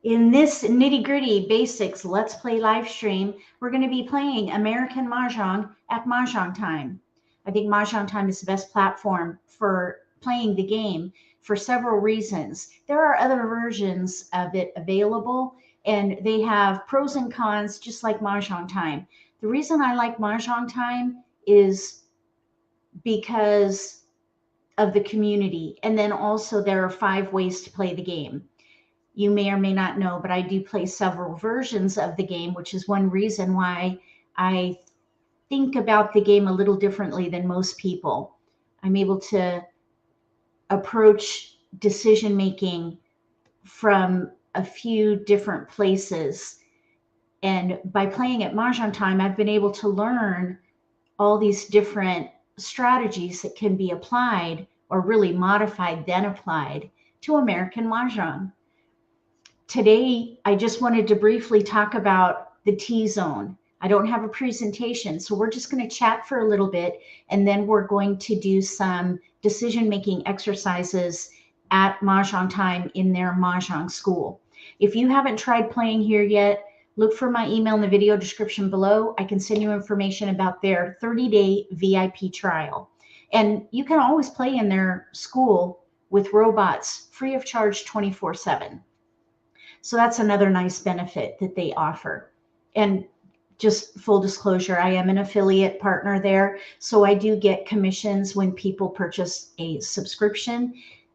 In this nitty-gritty basics Let's Play live stream, we're going to be playing American Mah Jongg at Mahjong Time. I think Mahjong Time is the best platform for playing the game for several reasons. There are other versions of it available, and they have pros and cons just like Mahjong Time. The reason I like Mahjong Time is because of the community, and then also there are 5 ways to play the game. You may or may not know, but I do play several versions of the game, which is one reason why I think about the game a little differently than most people. I'm able to approach decision making from a few different places. And by playing at Mahjong Time, I've been able to learn all these different strategies that can be applied, or really modified, then applied to American Mah Jongg. Today, I just wanted to briefly talk about the T-zone. I don't have a presentation, so we're just going to chat for a little bit, and then we're going to do some decision-making exercises at Mahjong Time in their Mahjong school. If you haven't tried playing here yet, look for my email in the video description below. I can send you information about their 30-day VIP trial. And you can always play in their school with robots free of charge 24/7. So that's another nice benefit that they offer. And just full disclosure, I am an affiliate partner there. So I do get commissions when people purchase a subscription.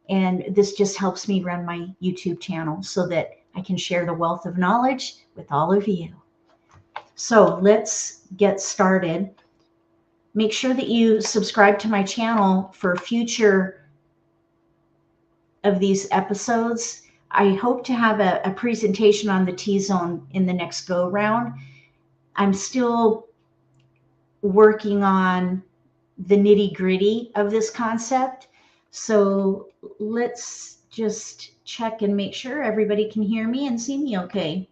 And this just helps me run my YouTube channel so that I can share the wealth of knowledge with all of you. So let's get started. Make sure that you subscribe to my channel for future of these episodes. I hope to have a presentation on the T-zone in the next go round. I'm still working on the nitty-gritty of this concept. So let's just check and make sure everybody can hear me and see me okay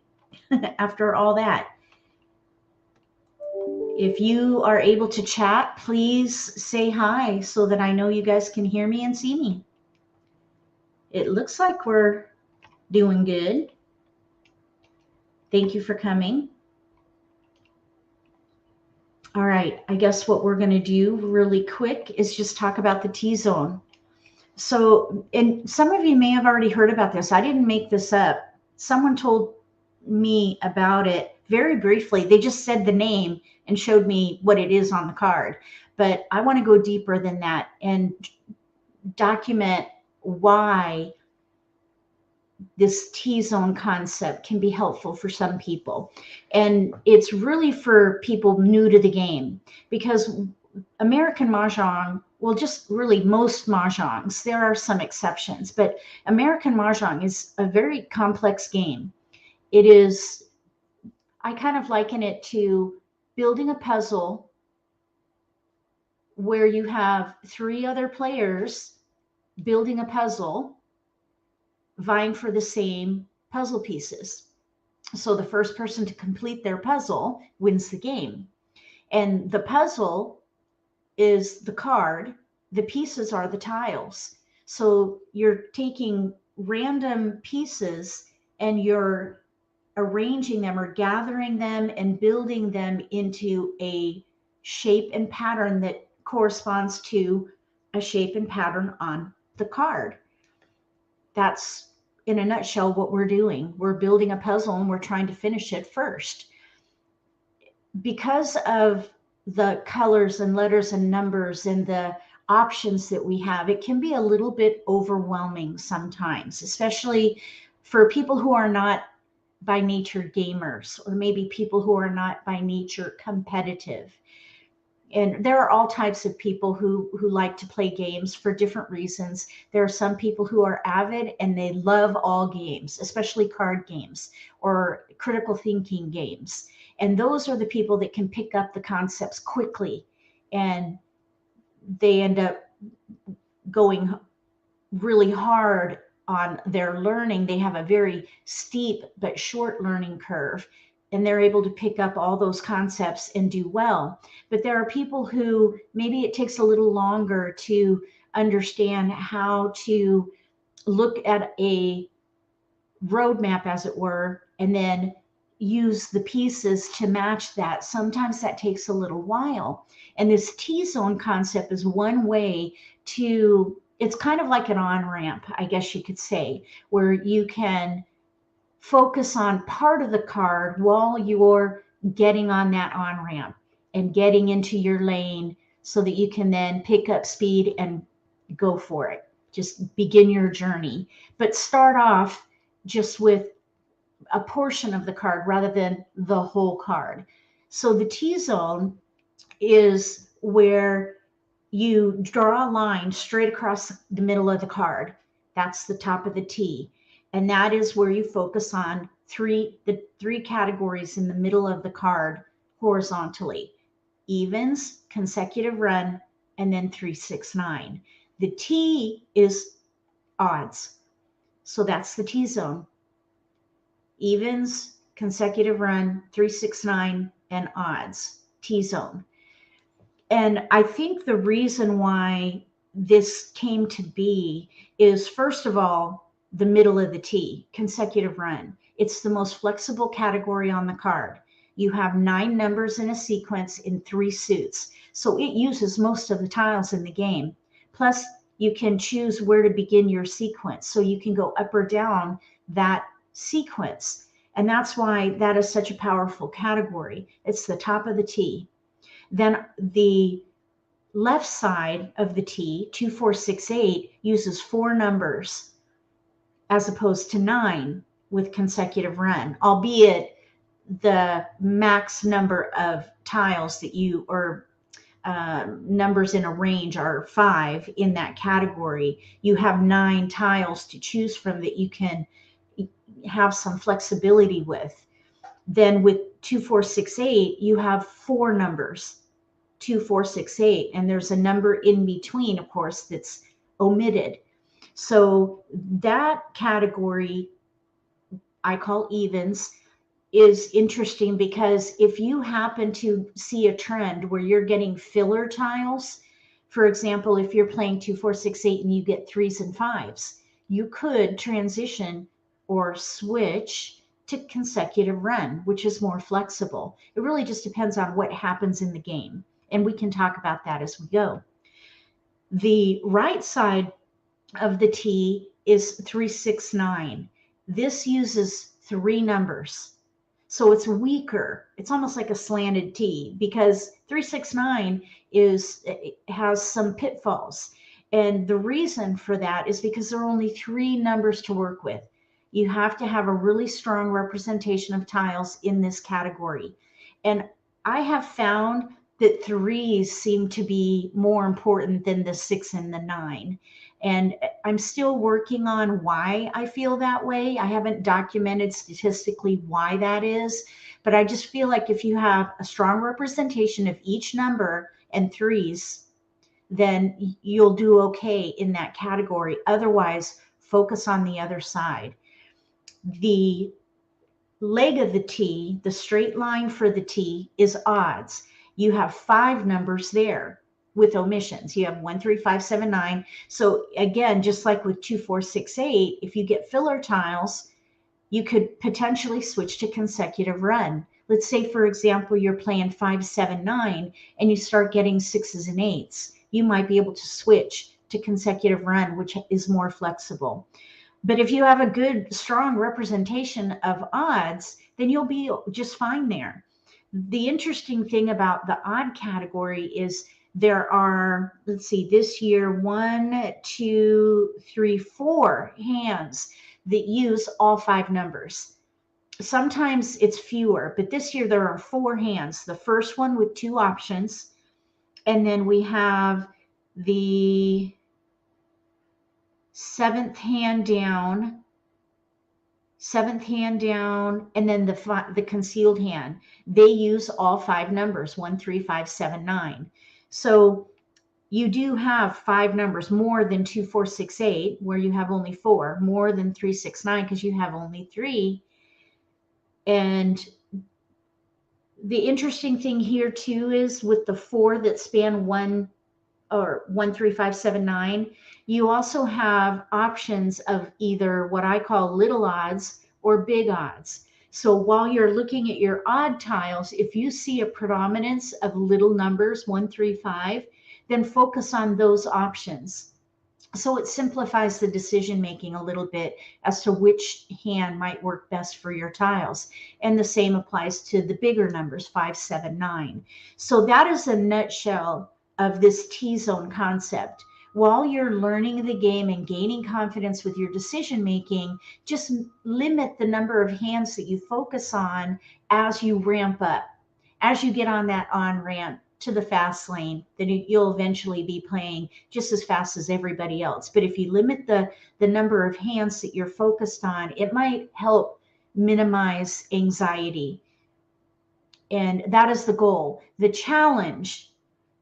after all that. If you are able to chat, please say hi so that I know you guys can hear me and see me. It looks like we're doing good. Thank you for coming. All right, I guess what we're going to do really quick is just talk about the T-zone. So, and some of you may have already heard about this. I didn't make this up. Someone told me about it very briefly. They just said the name and showed me what it is on the card. But I want to go deeper than that and document why this T-zone concept can be helpful for some people. And it's really for people new to the game, because American Mah Jongg, well, just really most Mahjongs, there are some exceptions, but American Mah Jongg is a very complex game. It is, I kind of liken it to building a puzzle where you have 3 other players building a puzzle, vying for the same puzzle pieces. So the first person to complete their puzzle wins the game. And the puzzle is the card, the pieces are the tiles. So you're taking random pieces and you're arranging them or gathering them and building them into a shape and pattern that corresponds to a shape and pattern on the card. That's, in a nutshell, what we're doing. We're building a puzzle and we're trying to finish it first. Because of the colors and letters and numbers and the options that we have, it can be a little bit overwhelming sometimes, especially for people who are not by nature gamers, or maybe people who are not by nature competitive. And there are all types of people who like to play games for different reasons. There are some people who are avid and they love all games, especially card games or critical thinking games. And those are the people that can pick up the concepts quickly, and they end up going really hard on their learning. They have a very steep but short learning curve, and they're able to pick up all those concepts and do well. But there are people who maybe it takes a little longer to understand how to look at a roadmap, as it were, and then use the pieces to match that. Sometimes that takes a little while. And this T-zone concept is one way to, it's kind of like an on-ramp, I guess you could say, where you can focus on part of the card while you're getting on that on-ramp and getting into your lane so that you can then pick up speed and go for it. Just begin your journey. But start off just with a portion of the card rather than the whole card. So the T-zone is where you draw a line straight across the middle of the card. That's the top of the T. And that is where you focus on the three categories in the middle of the card horizontally: evens, consecutive run, and then 3, 6, 9. The T is odds. So that's the T-zone. Evens, consecutive run, 3, 6, 9, and odds, T-zone. And I think the reason why this came to be is, first of all, the middle of the T, consecutive run. It's the most flexible category on the card. You have 9 numbers in a sequence in 3 suits. So it uses most of the tiles in the game. Plus, you can choose where to begin your sequence. So you can go up or down that sequence. And that's why that is such a powerful category. It's the top of the T. Then the left side of the T, 2, 4, 6, 8, uses 4 numbers as opposed to 9 with consecutive run, albeit the max number of tiles that you, or numbers in a range, are 5 in that category. You have 9 tiles to choose from that you can have some flexibility with. Then with 2, 4, 6, 8, you have 4 numbers, 2, 4, 6, 8, and there's a number in between, of course, that's omitted. So that category I call evens is interesting, because if you happen to see a trend where you're getting filler tiles, for example, if you're playing 2, 4, 6, 8 and you get 3s and 5s, you could transition or switch to consecutive run, which is more flexible. It really just depends on what happens in the game. And we can talk about that as we go. The right side of the T is 3, 6, 9. This uses 3 numbers. So it's weaker. It's almost like a slanted T, because 3, 6, 9 has some pitfalls. And the reason for that is because there are only 3 numbers to work with. You have to have a really strong representation of tiles in this category. And I have found that 3s seem to be more important than the 6 and the 9. And I'm still working on why I feel that way. I haven't documented statistically why that is, but I just feel like if you have a strong representation of each number and 3s, then you'll do okay in that category. Otherwise, focus on the other side. The leg of the T, the straight line for the T, is odds. You have 5 numbers there with omissions. You have 1, 3, 5, 7, 9. So again, just like with 2, 4, 6, 8, if you get filler tiles, you could potentially switch to consecutive run. Let's say, for example, you're playing 5, 7, 9, and you start getting 6s and 8s. You might be able to switch to consecutive run, which is more flexible. But if you have a good, strong representation of odds, then you'll be just fine there. The interesting thing about the odd category is there are, let's see, this year, 1, 2, 3, 4 hands that use all 5 numbers. Sometimes it's fewer, but this year there are 4 hands. The first one with 2 options, and then we have the 7th hand down, and then the concealed hand. They use all 5 numbers, 1, 3, 5, 7, 9. So you do have 5 numbers, more than 2, 4, 6, 8, where you have only 4, more than 3, 6, 9, because you have only 3. And the interesting thing here too is with the 4 that span one or 1, 3, 5, 7, 9. You also have options of either what I call little odds or big odds. So while you're looking at your odd tiles, if you see a predominance of little numbers, 1, 3, 5, then focus on those options. So it simplifies the decision making a little bit as to which hand might work best for your tiles. And the same applies to the bigger numbers, 5, 7, 9. So that is a nutshell of this T-zone concept. While you're learning the game and gaining confidence with your decision making, just limit the number of hands that you focus on as you ramp up. As you get on that on ramp to the fast lane, then you'll eventually be playing just as fast as everybody else. But if you limit the number of hands that you're focused on, it might help minimize anxiety. And that is the goal. The challenge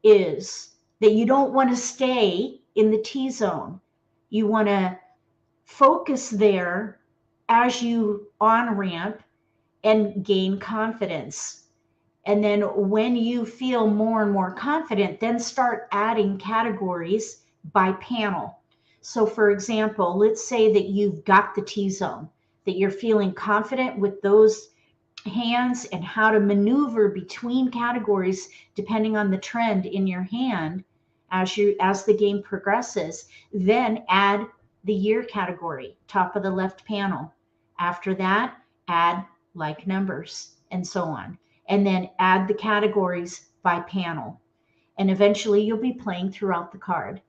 is that you don't want to stay in the T-zone. You want to focus there as you on ramp and gain confidence. And then when you feel more and more confident, then start adding categories by panel. So for example, let's say that you've got the T-zone, that you're feeling confident with those hands and how to maneuver between categories depending on the trend in your hand as the game progresses. Then add the year category, top of the left panel. After that, add like numbers and so on. And then add the categories by panel. And eventually you'll be playing throughout the card.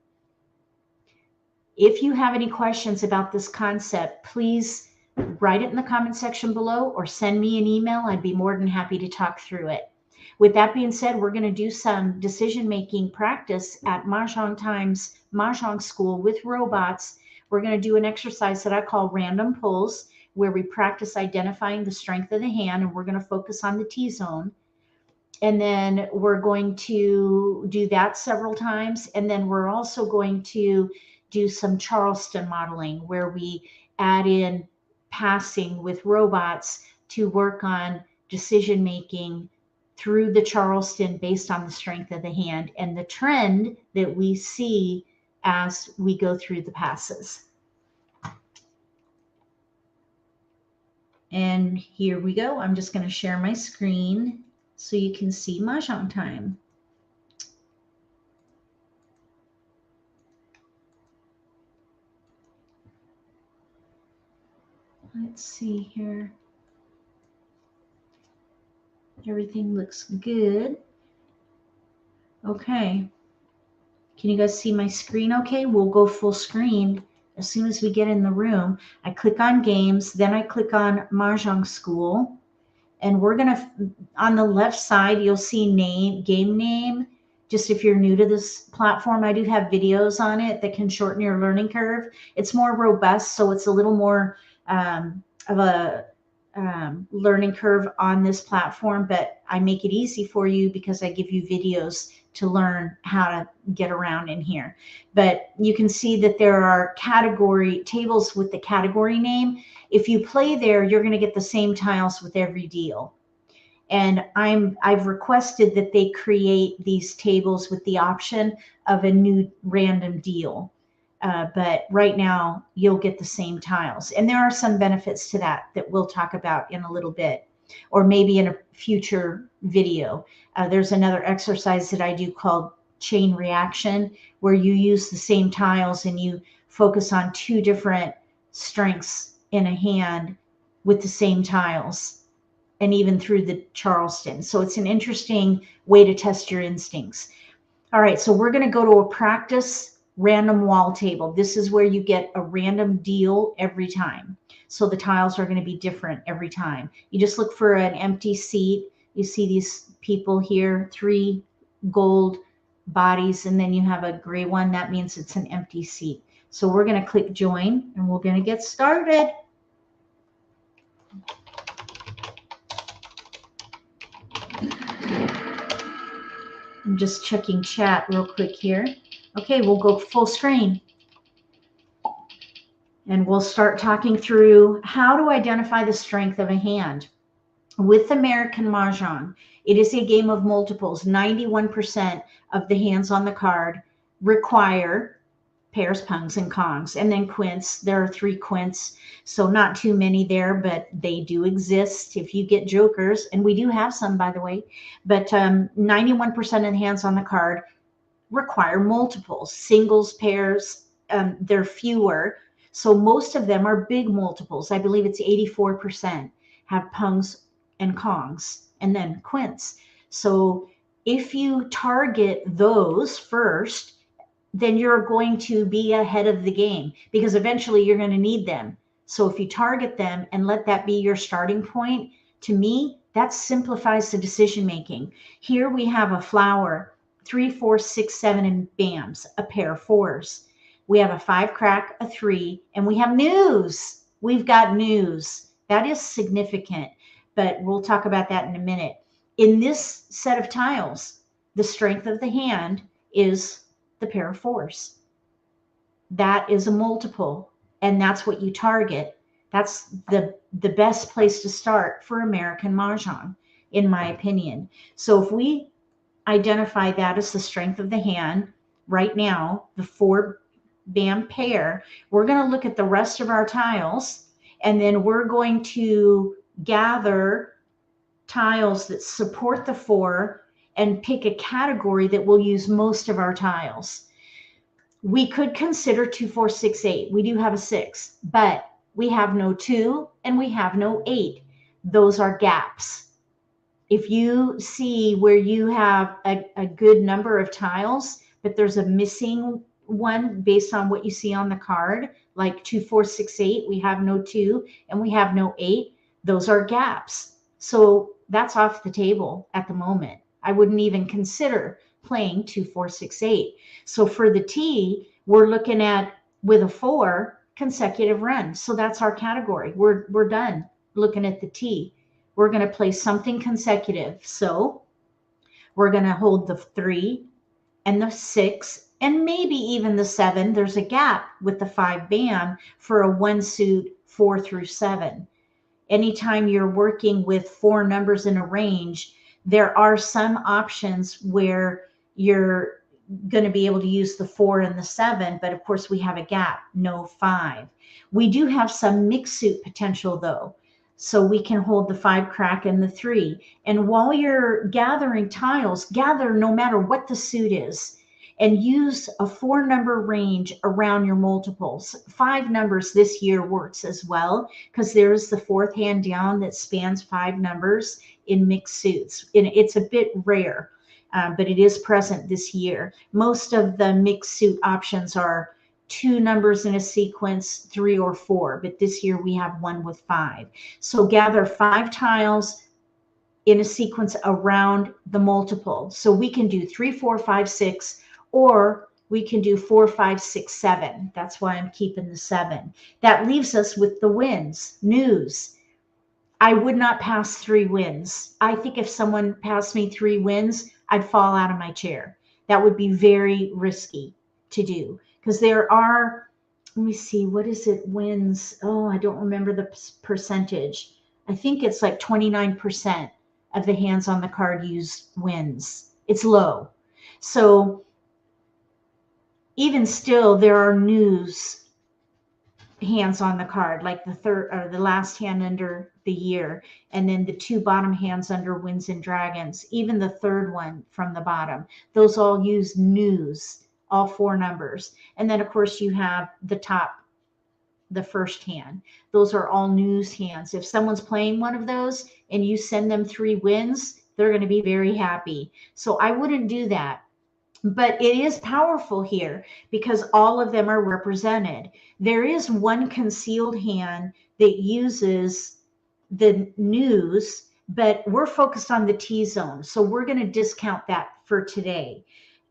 If you have any questions about this concept, please write it in the comment section below or send me an email. I'd be more than happy to talk through it. With that being said, we're going to do some decision-making practice at Mahjong Time's Mahjong School with robots. We're going to do an exercise that I call random pulls, where we practice identifying the strength of the hand, and we're going to focus on the T-zone. And then we're going to do that several times. And then we're also going to do some Charleston modeling, where we add in passing with robots to work on decision making through the Charleston based on the strength of the hand and the trend that we see as we go through the passes. And here we go. I'm just going to share my screen so you can see Mahjong Time. Let's see here. Everything looks good. Okay. Can you guys see my screen okay? We'll go full screen as soon as we get in the room. I click on games, then I click on Mahjong School. And we're going to, on the left side, you'll see game name. Just if you're new to this platform, I do have videos on it that can shorten your learning curve. It's more robust, so it's a little more of a learning curve on this platform, but I make it easy for you because I give you videos to learn how to get around in here. But you can see that there are category tables with the category name. If you play there, you're going to get the same tiles with every deal. And I've requested that they create these tables with the option of a new random deal. But right now you'll get the same tiles. And there are some benefits to that we'll talk about in a little bit, or maybe in a future video. There's another exercise that I do called chain reaction, where you use the same tiles and you focus on two different strengths in a hand with the same tiles, and even through the Charleston. So it's an interesting way to test your instincts. All right, so we're going to go to a practice random wall table. This is where you get a random deal every time. So the tiles are going to be different every time. You just look for an empty seat. You see these people here, 3 gold bodies, and then you have a gray one. That means it's an empty seat. So we're going to click join, and we're going to get started. I'm just checking chat real quick here. Okay, we'll go full screen. And we'll start talking through how to identify the strength of a hand. With American Mah Jongg, it is a game of multiples. 91% of the hands on the card require pairs, pungs, and kongs. And then quints, there are 3 quints. So not too many there, but they do exist if you get jokers. And we do have some, by the way. But 91% of the hands on the card require multiples, singles, pairs, they're fewer. So most of them are big multiples. I believe it's 84% have pungs and kongs and then quints. So if you target those first, then you're going to be ahead of the game because eventually you're going to need them. So if you target them and let that be your starting point, to me, that simplifies the decision making. Here we have a flower, 3, 4, 6, 7, and bams, a pair of 4s. We have a 5 crack, a 3, and we have news. We've got news. That is significant, but we'll talk about that in a minute. In this set of tiles, the strength of the hand is the pair of 4s. That is a multiple, and that's what you target. That's the best place to start for American Mah Jongg, in my opinion. So if we identify that as the strength of the hand right now, the 4 bam pair, we're going to look at the rest of our tiles, and then we're going to gather tiles that support the 4 and pick a category that will use most of our tiles. We could consider 2, 4, 6, 8. We do have a 6, but we have no 2 and we have no 8. Those are gaps. If you see where you have a good number of tiles, but there's a missing one based on what you see on the card, like 2, 4, 6, 8, we have no 2 and we have no 8, those are gaps. So that's off the table at the moment. I wouldn't even consider playing 2, 4, 6, 8. So for the T, we're looking at, with a 4, consecutive runs. So that's our category. We're done looking at the T. We're going to play something consecutive. So we're going to hold the 3 and the 6 and maybe even the 7. There's a gap with the 5 bam for a 1 suit 4 through 7. Anytime you're working with 4 numbers in a range, there are some options where you're going to be able to use the 4 and the 7, but of course we have a gap, no 5. We do have some mixed suit potential though. So we can hold the 5 crack and the 3. And while you're gathering tiles, gather no matter what the suit is, and use a 4 number range around your multiples. 5 numbers this year works as well, because there's the 4th hand down that spans 5 numbers in mixed suits. And it's a bit rare, but it is present this year. Most of the mixed suit options are 2 numbers in a sequence, 3 or 4, but this year we have 1 with 5. So gather 5 tiles in a sequence around the multiple. So we can do 3, 4, 5, 6, or we can do 4, 5, 6, 7. That's why I'm keeping the 7. That leaves us with the wins, news. I would not pass 3 wins. I think if someone passed me 3 wins, I'd fall out of my chair. That would be very risky to do. Because there are, let me see, what is it, wins? Oh, I don't remember the percentage. I think it's like 29% of the hands on the card use wins. It's low. So even still, there are news hands on the card, like the third or the last hand under the year, and then the 2 bottom hands under Winds and Dragons, even the 3rd one from the bottom. Those all use news. All 4 numbers. And then of course you have the top, the 1st hand. Those are all news hands. If someone's playing one of those and you send them 3 wins, they're going to be very happy. So I wouldn't do that. But it is powerful here because all of them are represented. There is one concealed hand that uses the news, but we're focused on the T-zone. So we're going to discount that for today.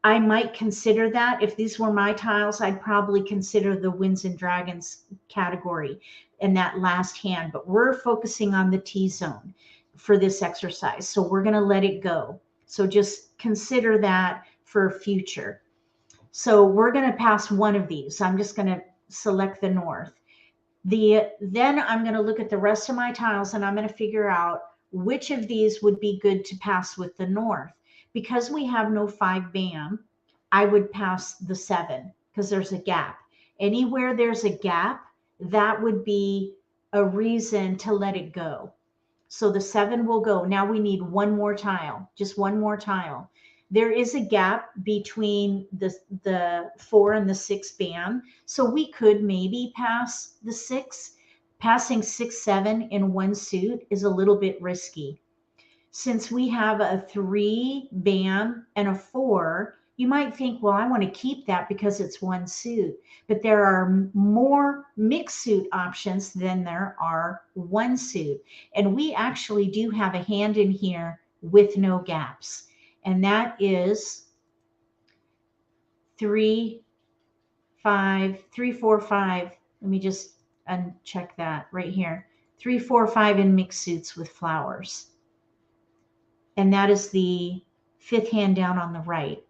I might consider that. If these were my tiles, I'd probably consider the Winds and Dragons category in that last hand. But we're focusing on the T-zone for this exercise. So we're going to let it go. So just consider that for future. So we're going to pass one of these. I'm just going to select the north. Then I'm going to look at the rest of my tiles and I'm going to figure out which of these would be good to pass with the north. Because we have no 5 bam, I would pass the 7 because there's a gap. Anywhere there's a gap, that would be a reason to let it go. So the 7 will go. Now we need one more tile, just one more tile. There is a gap between the 4 and the 6 band. So we could maybe pass the 6. Passing 6, 7 in one suit is a little bit risky. Since we have a 3 band and a 4, you might think, well, I want to keep that because it's one suit. But there are more mixed suit options than there are one suit. And we actually do have a hand in here with no gaps. And that is 3, 5, 3, 4, 5. Let me just uncheck that right here. 3, 4, 5 in mixed suits with flowers. And that is the 5th hand down on the right.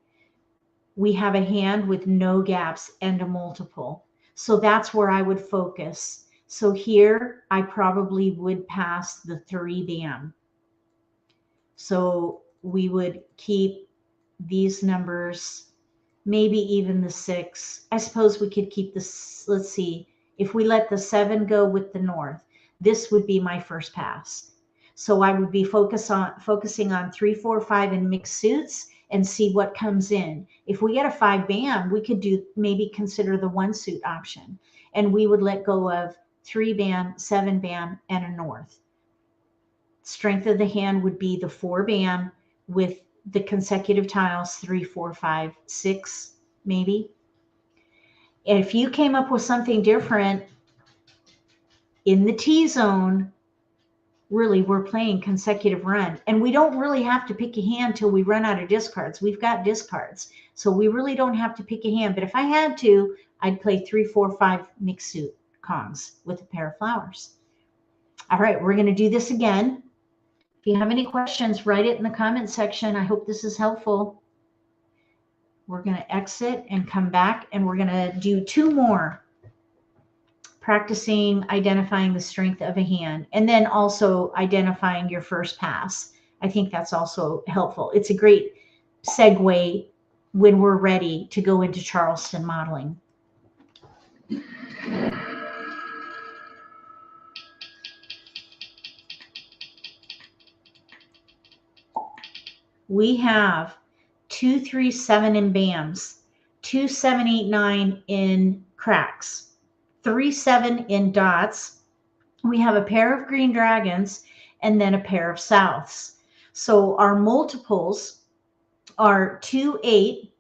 We have a hand with no gaps and a multiple. So that's where I would focus. So here I probably would pass the 3 band. So we would keep these numbers, maybe even the 6. I suppose we could keep this. Let's see, if we let the 7 go with the north, this would be my first pass. So I would be focusing on 3, 4, 5 in mixed suits and see what comes in. If we get a 5 band, we could maybe consider the 1 suit option, and we would let go of 3 band, 7 band, and a north. Strength of the hand would be the 4 band with the consecutive tiles 3, 4, 5, 6, maybe. And if you came up with something different in the T zone, really, we're playing consecutive run, and we don't really have to pick a hand till we run out of discards. We've got discards, so we really don't have to pick a hand. But if I had to, I'd play 3, 4, 5 mixed suit Kongs with a pair of flowers. All right, we're going to do this again. If you have any questions, write it in the comment section. I hope this is helpful. We're going to exit and come back, and we're going to do 2 more. Practicing identifying the strength of a hand, and then also identifying your first pass. I think that's also helpful. It's a great segue when we're ready to go into Charleston modeling. We have 2, 3, 7 in BAMs, 2, 7, 8, 9 in cracks, 3, 7 in dots. We have a pair of green dragons and then a pair of souths. So our multiples are 2, 8,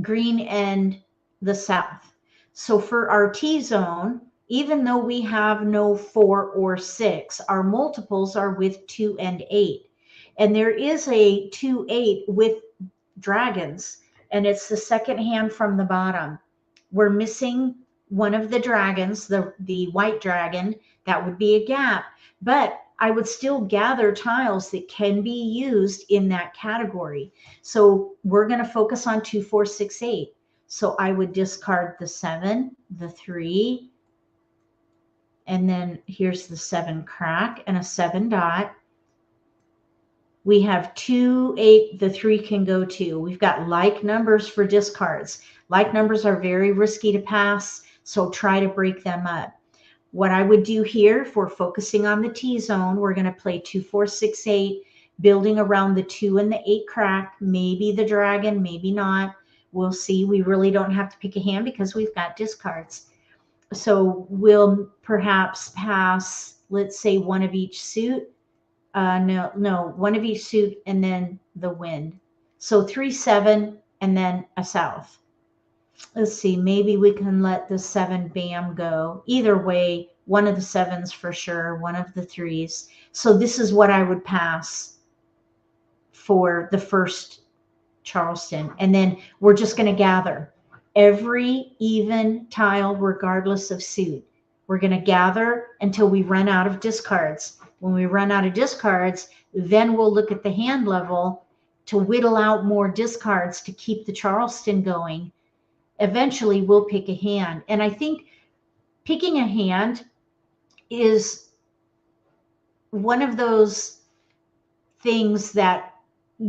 green, and the south. So for our T zone, even though we have no 4 or 6, our multiples are with 2 and 8. And there is a 2, 8 with dragons, and it's the second hand from the bottom. We're missing one of the dragons, the white dragon. That would be a gap, but I would still gather tiles that can be used in that category. So we're going to focus on 2, 4, 6, 8. So I would discard the 7, the 3, and then here's the 7 crack and a 7 dot. We have 2, 8, the 3 can go to. We've got like numbers for discards. Like numbers are very risky to pass, so try to break them up. What I would do here, if we're focusing on the T zone, we're going to play 2, 4, 6, 8, building around the 2 and the 8 crack, maybe the dragon, maybe not. We'll see. We really don't have to pick a hand because we've got discards. So we'll perhaps pass, let's say, one of each suit. No, one of each suit and then the wind. So 3, 7, and then a south. Let's see, maybe we can let the 7 bam go. Either way, one of the 7s for sure, one of the 3s. So this is what I would pass for the first Charleston. And then we're just going to gather every even tile regardless of suit. We're going to gather until we run out of discards. When we run out of discards, then we'll look at the hand level to whittle out more discards to keep the Charleston going. Eventually, we'll pick a hand. And I think picking a hand is one of those things that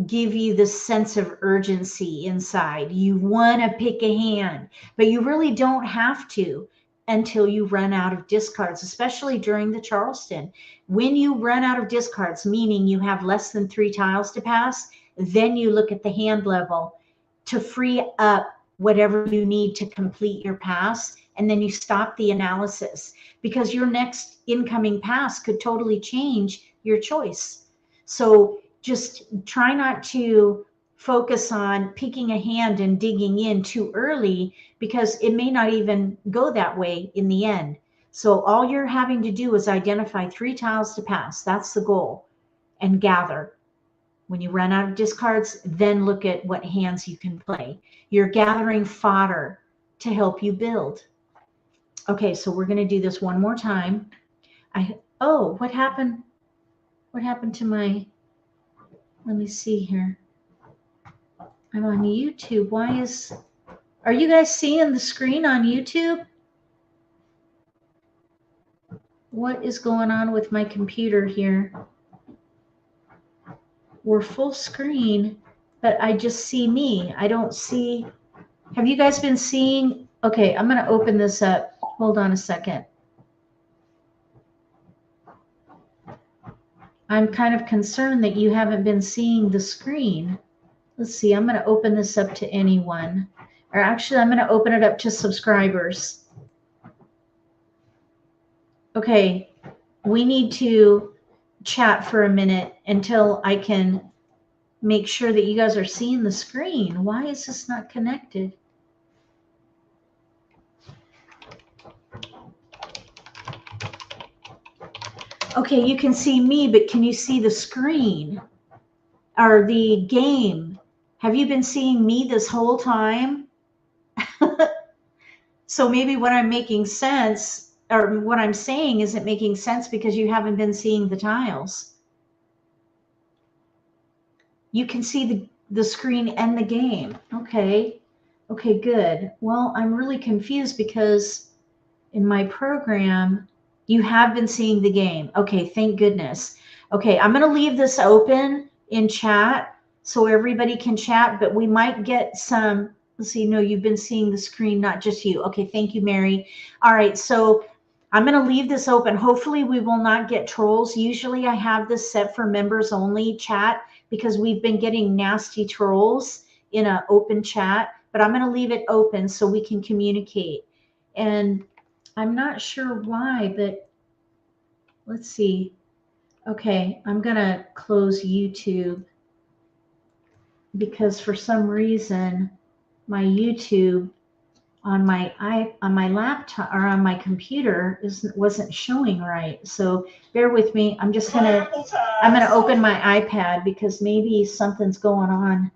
give you this sense of urgency inside. You want to pick a hand, but you really don't have to until you run out of discards, especially during the Charleston. When you run out of discards, meaning you have less than 3 tiles to pass, then you look at the hand level to free up whatever you need to complete your pass, and then you stop the analysis, because your next incoming pass could totally change your choice. So just try not to focus on picking a hand and digging in too early, because it may not even go that way in the end. So all you're having to do is identify 3 tiles to pass. That's the goal. And gather. When you run out of discards, then look at what hands you can play. You're gathering fodder to help you build. Okay, so we're going to do this one more time. Oh, what happened? What happened to my... Let me see here. I'm on YouTube. Are you guys seeing the screen on YouTube? What is going on with my computer here? We're full screen, but I just see me. I don't see... Have you guys been seeing... Okay, I'm going to open this up. Hold on a second. I'm kind of concerned that you haven't been seeing the screen. Let's see, I'm going to open this up to anyone. Or actually, I'm going to open it up to subscribers. Okay, we need to chat for a minute until I can make sure that you guys are seeing the screen. Why is this not connected? Okay, you can see me, but can you see the screen or the game? Have you been seeing me this whole time? So maybe what I'm making sense, or what I'm saying isn't making sense because you haven't been seeing the tiles. You can see the screen and the game. Okay. Okay, good. Well, I'm really confused because in my program, you have been seeing the game. Okay, thank goodness. Okay, I'm going to leave this open in chat so everybody can chat, but we might get some... Let's see, no, you've been seeing the screen, not just you. Okay, thank you, Mary. All right, so I'm going to leave this open. Hopefully we will not get trolls. Usually I have this set for members only chat because we've been getting nasty trolls in an open chat, but I'm going to leave it open so we can communicate. And I'm not sure why, but let's see. Okay, I'm going to close YouTube because for some reason my YouTube on my laptop or on my computer wasn't showing right. So bear with me. I'm gonna open my iPad because maybe something's going on.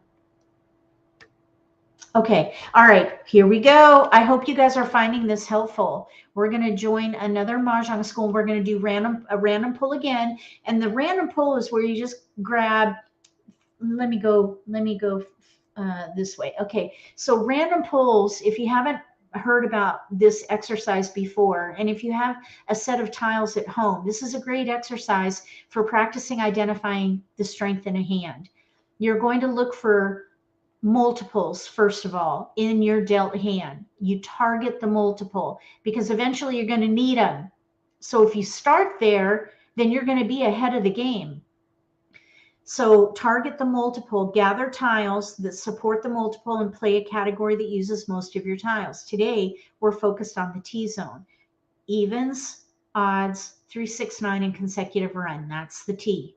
Okay, all right, here we go. I hope you guys are finding this helpful. We're going to join another Mahjong school. We're going to do a random pull again. And the random pull is where you just grab, let me go this way. Okay, so random pulls, if you haven't heard about this exercise before, and if you have a set of tiles at home, this is a great exercise for practicing identifying the strength in a hand. You're going to look for multiples, first of all, in your dealt hand. You target the multiple because eventually you're going to need them. So if you start there, then you're going to be ahead of the game. So target the multiple, gather tiles that support the multiple, and play a category that uses most of your tiles. Today, we're focused on the T-zone. Evens, odds, 3, 6, 9, and consecutive run. That's the T.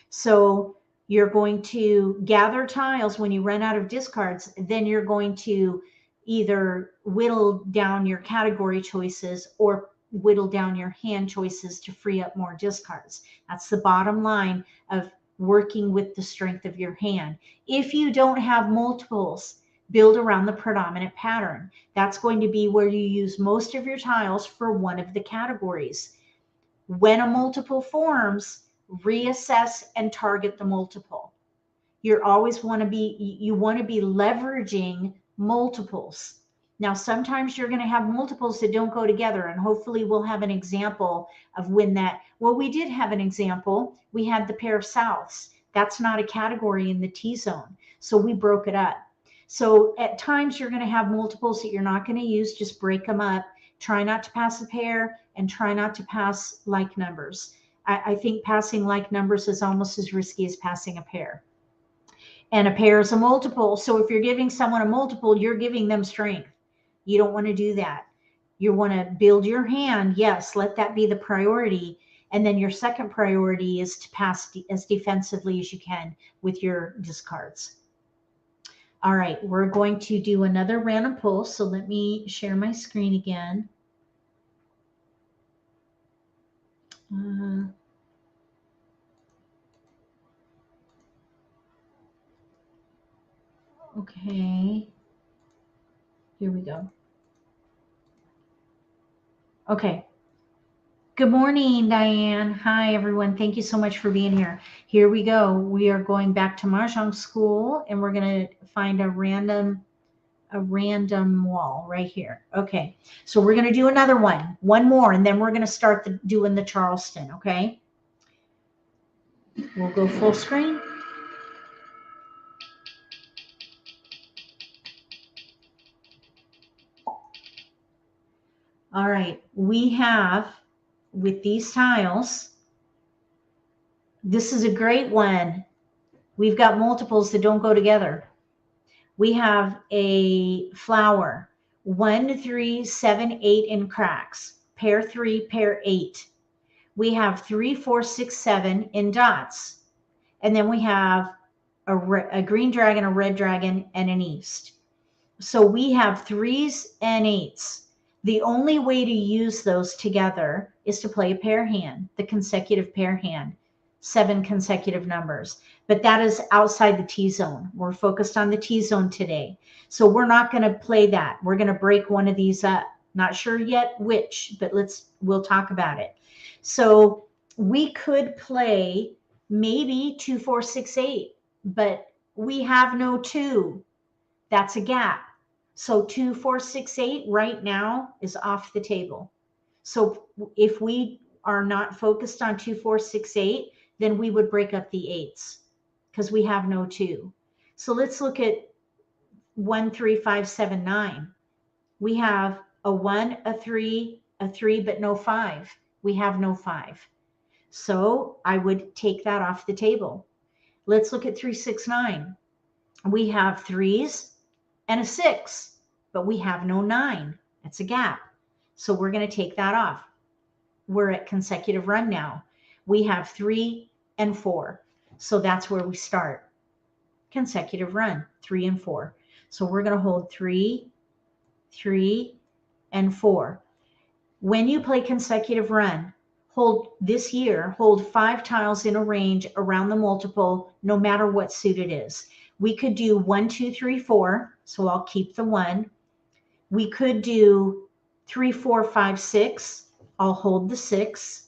So you're going to gather tiles when you run out of discards. Then you're going to either whittle down your category choices or whittle down your hand choices to free up more discards. That's the bottom line of working with the strength of your hand. If you don't have multiples, build around the predominant pattern. That's going to be where you use most of your tiles for one of the categories. When a multiple forms, reassess and target the multiple. You want to be leveraging multiples. Now, sometimes you're going to have multiples that don't go together, and hopefully we'll have an example of when that... Well, we did have an example. We had the pair of souths. That's not a category in the T zone. So we broke it up. So at times you're going to have multiples that you're not going to use. Just break them up. Try not to pass a pair and try not to pass like numbers. I think passing like numbers is almost as risky as passing a pair. And a pair is a multiple. So if you're giving someone a multiple, you're giving them strength. You don't want to do that. You want to build your hand. Yes, let that be the priority. And then your second priority is to pass as defensively as you can with your discards. All right, we're going to do another random pull. So let me share my screen again. Okay, here we go. Okay. Good morning, Diane. Hi, everyone. Thank you so much for being here. Here we go. We are going back to Mahjong school, and we're going to find a random wall right here. Okay, so we're going to do another one more, and then we're going to start doing the Charleston. Okay, we'll go full screen. All right, we have with these tiles, this is a great one. We've got multiples that don't go together. We have a flower, 1, 3, 7, 8 in cracks, pair 3, pair 8. We have 3, 4, 6, 7 in dots. And then we have a green dragon, a red dragon, and an east. So we have 3s and 8s. The only way to use those together is to play a pair hand, the consecutive pair hand, 7 consecutive numbers. But that is outside the T zone. We're focused on the T zone today. So we're not going to play that. We're going to break one of these up. Not sure yet which, but we'll talk about it. So we could play maybe 2, 4, 6, 8, but we have no 2. That's a gap. So 2, 4, 6, 8 right now is off the table. So if we are not focused on 2, 4, 6, 8, then we would break up the 8s because we have no 2. So let's look at 1, 3, 5, 7, 9. We have a 1, a 3, but no 5. We have no 5. So I would take that off the table. Let's look at 3, 6, 9. We have 3s and a 6, but we have no 9. That's a gap. So we're going to take that off. We're at consecutive run now. We have 3 and 4. So that's where we start. Consecutive run, 3 and 4. So we're going to hold 3, 3, and 4. When you play consecutive run, hold 5 tiles in a range around the multiple, no matter what suit it is. We could do 1, 2, 3, 4. So I'll keep the 1. We could do 3, 4, 5, 6. I'll hold the 6.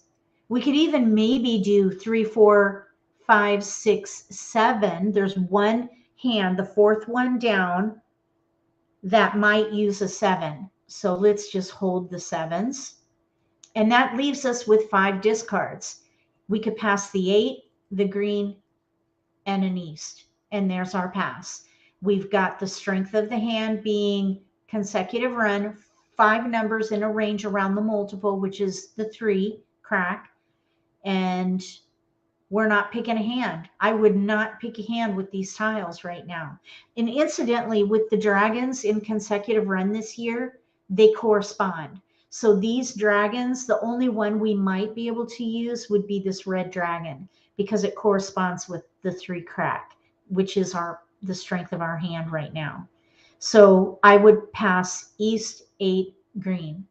We could even maybe do 3, 4, 5, 6, 7. There's one hand, the fourth one down, that might use a 7. So let's just hold the 7s. And that leaves us with 5 discards. We could pass the 8, the green, and an east. And there's our pass. We've got the strength of the hand being consecutive run, 5 numbers in a range around the multiple, which is the 3 crack. And we're not picking a hand. I would not pick a hand with these tiles right now. And incidentally, with the dragons in consecutive run this year, they correspond. So these dragons, the only one we might be able to use would be this red dragon because it corresponds with the 3 crack, which is the strength of our hand right now. So I would pass east 8 green.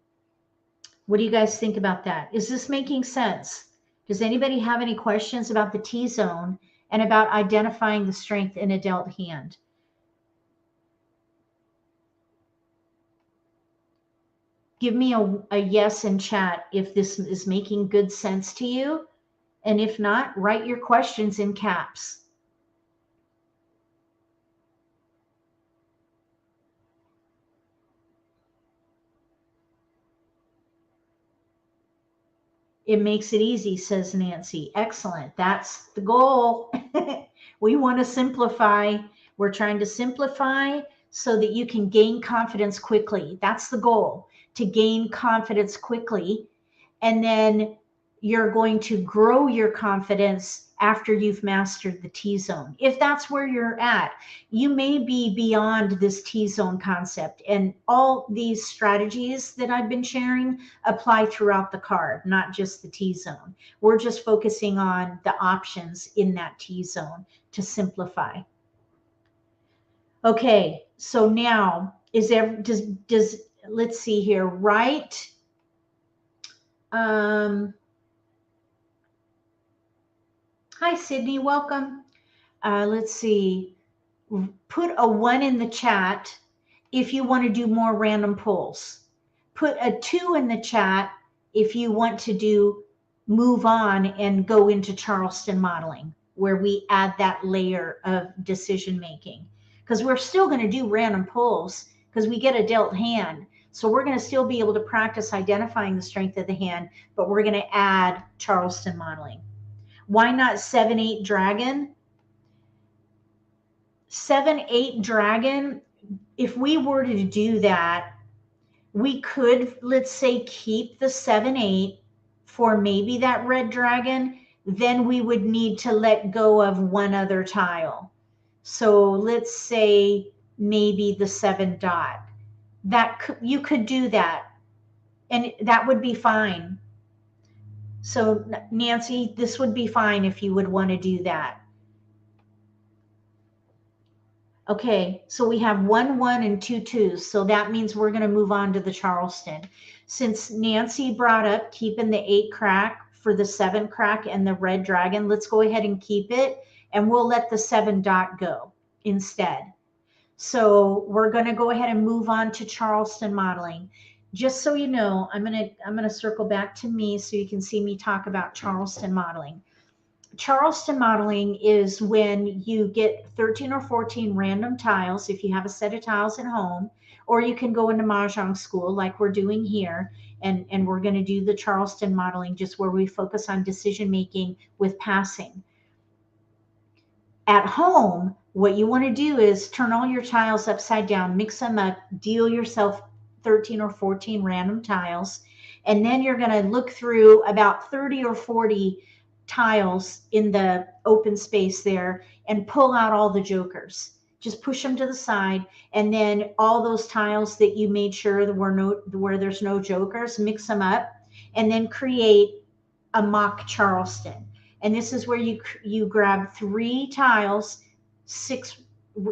What do you guys think about that? Is this making sense? Does anybody have any questions about the T zone and about identifying the strength in a dealt hand? Give me a yes in chat if this is making good sense to you. And if not, write your questions in caps. It makes it easy, says Nancy. Excellent. That's the goal. We want to simplify. We're trying to simplify so that you can gain confidence quickly. That's the goal, to gain confidence quickly. And then you're going to grow your confidence after you've mastered the T zone. If that's where you're at, you may be beyond this T zone concept. And all these strategies that I've been sharing apply throughout the card, not just the T zone. We're just focusing on the options in that T zone to simplify. Okay, so now is there, does let's see here, right? Hi, Sydney, welcome. Let's see, put a 1 in the chat if you want to do more random pulls. Put a 2 in the chat if you want to move on and go into Charleston modeling, where we add that layer of decision making. Because we're still going to do random pulls because we get a dealt hand. So we're going to still be able to practice identifying the strength of the hand, but we're going to add Charleston modeling. Why not 7-8 dragon? 7-8 dragon, if we were to do that, we could, let's say, keep the 7-8 for maybe that red dragon. Then we would need to let go of one other tile. So let's say maybe the 7 dot. You could do that, and that would be fine. So Nancy, this would be fine if you would want to do that. Okay, so we have 1 1 and 2 2s. So that means we're going to move on to the Charleston. Since Nancy brought up keeping the 8 crack for the 7 crack and the red dragon, let's go ahead and keep it, and we'll let the 7 dot go instead. So we're going to go ahead and move on to Charleston modeling. Just so you know, I'm going to circle back to me so you can see me talk about Charleston modeling. Charleston modeling is when you get 13 or 14 random tiles, if you have a set of tiles at home, or you can go into Mahjong school like we're doing here, and we're going to do the Charleston modeling, just where we focus on decision making with passing. At home, what you want to do is turn all your tiles upside down, mix them up, deal yourself 13 or 14 random tiles, and then you're going to look through about 30 or 40 tiles in the open space there and pull out all the jokers. Just push them to the side, and then all those tiles that you made sure there were where there's no jokers, mix them up, and then create a mock Charleston. And this is where you grab 3 tiles, 6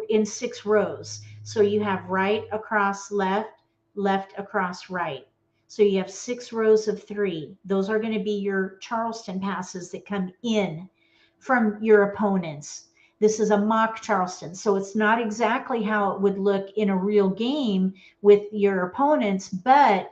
in 6 rows. So you have right across left, left across right. So you have 6 rows of 3. Those are going to be your Charleston passes that come in from your opponents. This is a mock Charleston. So it's not exactly how it would look in a real game with your opponents, but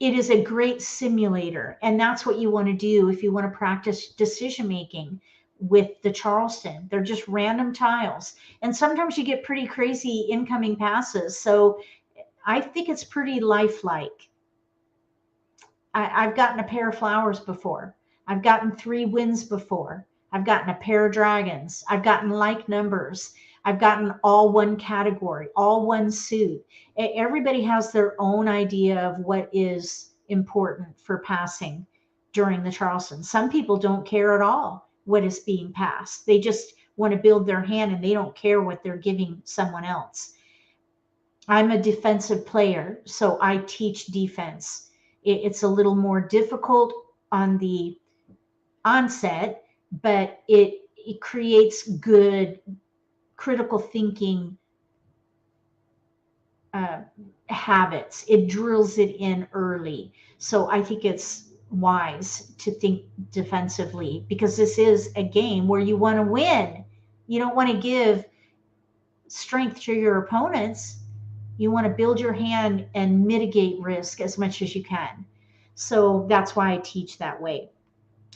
it is a great simulator. And that's what you want to do if you want to practice decision making with the Charleston. They're just random tiles. And sometimes you get pretty crazy incoming passes. So I think it's pretty lifelike. I've gotten a pair of flowers before. I've gotten 3 wins before. I've gotten a pair of dragons. I've gotten like numbers. I've gotten all one category, all one suit. Everybody has their own idea of what is important for passing during the Charleston. Some people don't care at all what is being passed. They just want to build their hand, and they don't care what they're giving someone else. I'm a defensive player, so I teach defense. It's a little more difficult on the onset, but it creates good critical thinking habits. It drills it in early. So I think it's wise to think defensively, because this is a game where you want to win. You don't want to give strength to your opponents. You want to build your hand and mitigate risk as much as you can. So that's why I teach that way.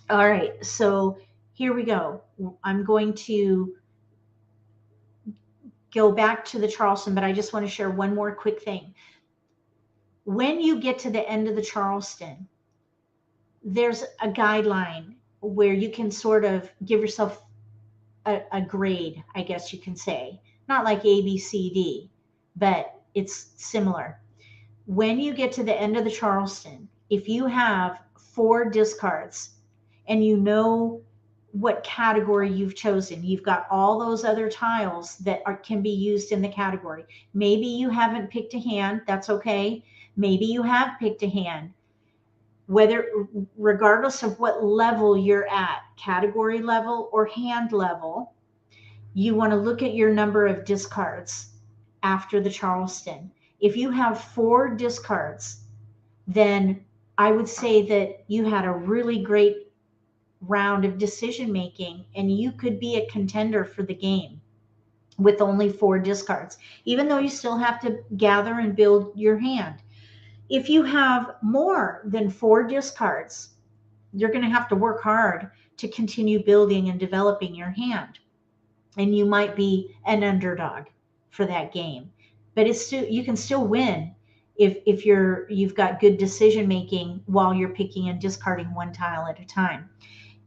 All right, so here we go. I'm going to go back to the Charleston, but I just want to share one more quick thing. When you get to the end of the Charleston, there's a guideline where you can sort of give yourself a grade, I guess you can say. Not like A, B, C, D, but it's similar. When you get to the end of the Charleston, if you have 4 discards and you know what category you've chosen, you've got all those other tiles that can be used in the category. Maybe you haven't picked a hand, that's okay. Maybe you have picked a hand. Regardless of what level you're at, category level or hand level, you want to look at your number of discards after the Charleston. If you have 4 discards, then I would say that you had a really great round of decision making, and you could be a contender for the game with only 4 discards, even though you still have to gather and build your hand. If you have more than 4 discards, you're going to have to work hard to continue building and developing your hand. And you might be an underdog for that game. But it's still, you can still win if you've got good decision making while you're picking and discarding one tile at a time.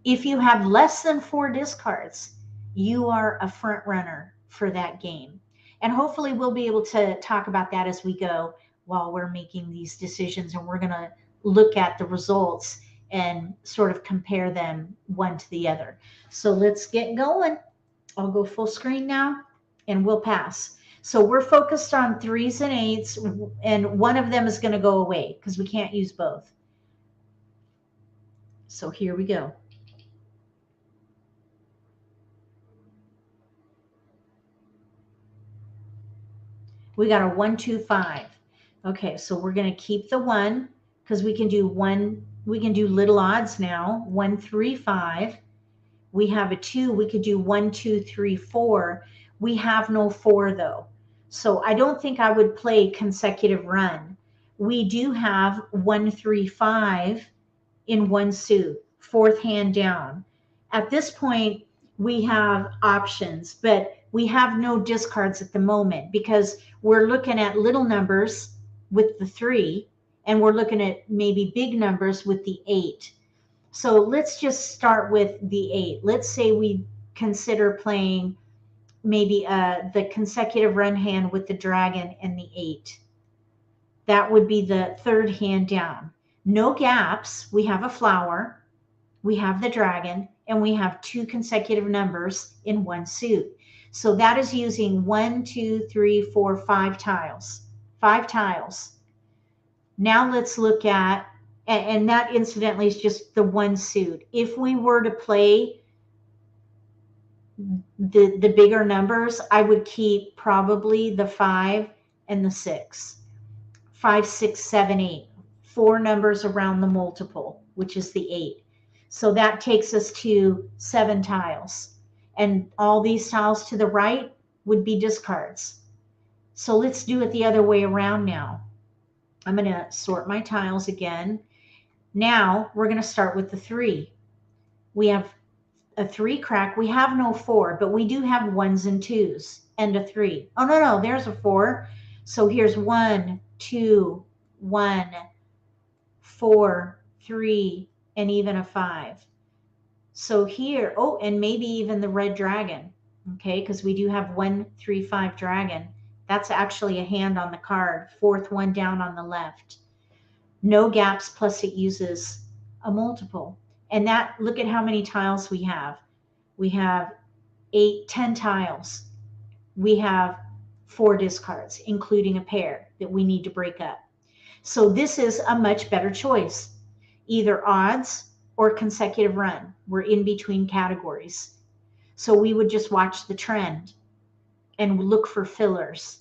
If you have less than 4 discards, you are a front runner for that game. And hopefully we'll be able to talk about that as we go while we're making these decisions, and we're going to look at the results and sort of compare them one to the other. So let's get going. I'll go full screen now and we'll pass. So we're focused on 3s and 8s, and one of them is going to go away because we can't use both. So here we go. We got a 1, 2, 5. Okay, so we're going to keep the 1 because we can do little odds now. 1, 3, 5. We have a 2. We could do 1, 2, 3, 4. We have no 4 though. So I don't think I would play consecutive run. We do have 1, 3, 5 in 1 suit, 4th hand down. At this point, we have options, but we have no discards at the moment because we're looking at little numbers with the 3, and we're looking at maybe big numbers with the 8. So let's just start with the 8. Let's say we consider playing maybe the consecutive run hand with the dragon and the 8. That would be the 3rd hand down. No gaps. We have a flower, we have the dragon, and we have 2 consecutive numbers in 1 suit. So that is using 1, 2, 3, 4, 5 tiles. 5 tiles. Now let's look at, and that incidentally is just the 1 suit. If we were to play the bigger numbers, I would keep probably the 5 and the 6. 5, 6, 7, 8. 4 numbers around the multiple, which is the 8. So that takes us to 7 tiles. And all these tiles to the right would be discards. So let's do it the other way around now. I'm going to sort my tiles again. Now we're going to start with the 3. We have a 3 crack. We have no 4, but we do have 1s and 2s and a 3. Oh, no, there's a 4. So here's 1, 2, 1, 4, 3, and even a 5. So here, oh, and maybe even the red dragon, okay, because we do have 1, 3, 5 dragon. That's actually a hand on the card, 4th one down on the left. No gaps, plus it uses a multiple. And that, look at how many tiles we have. We have 8, 10 tiles. We have 4 discards, including a pair that we need to break up. So this is a much better choice, either odds or consecutive run. We're in between categories. So we would just watch the trend and look for fillers.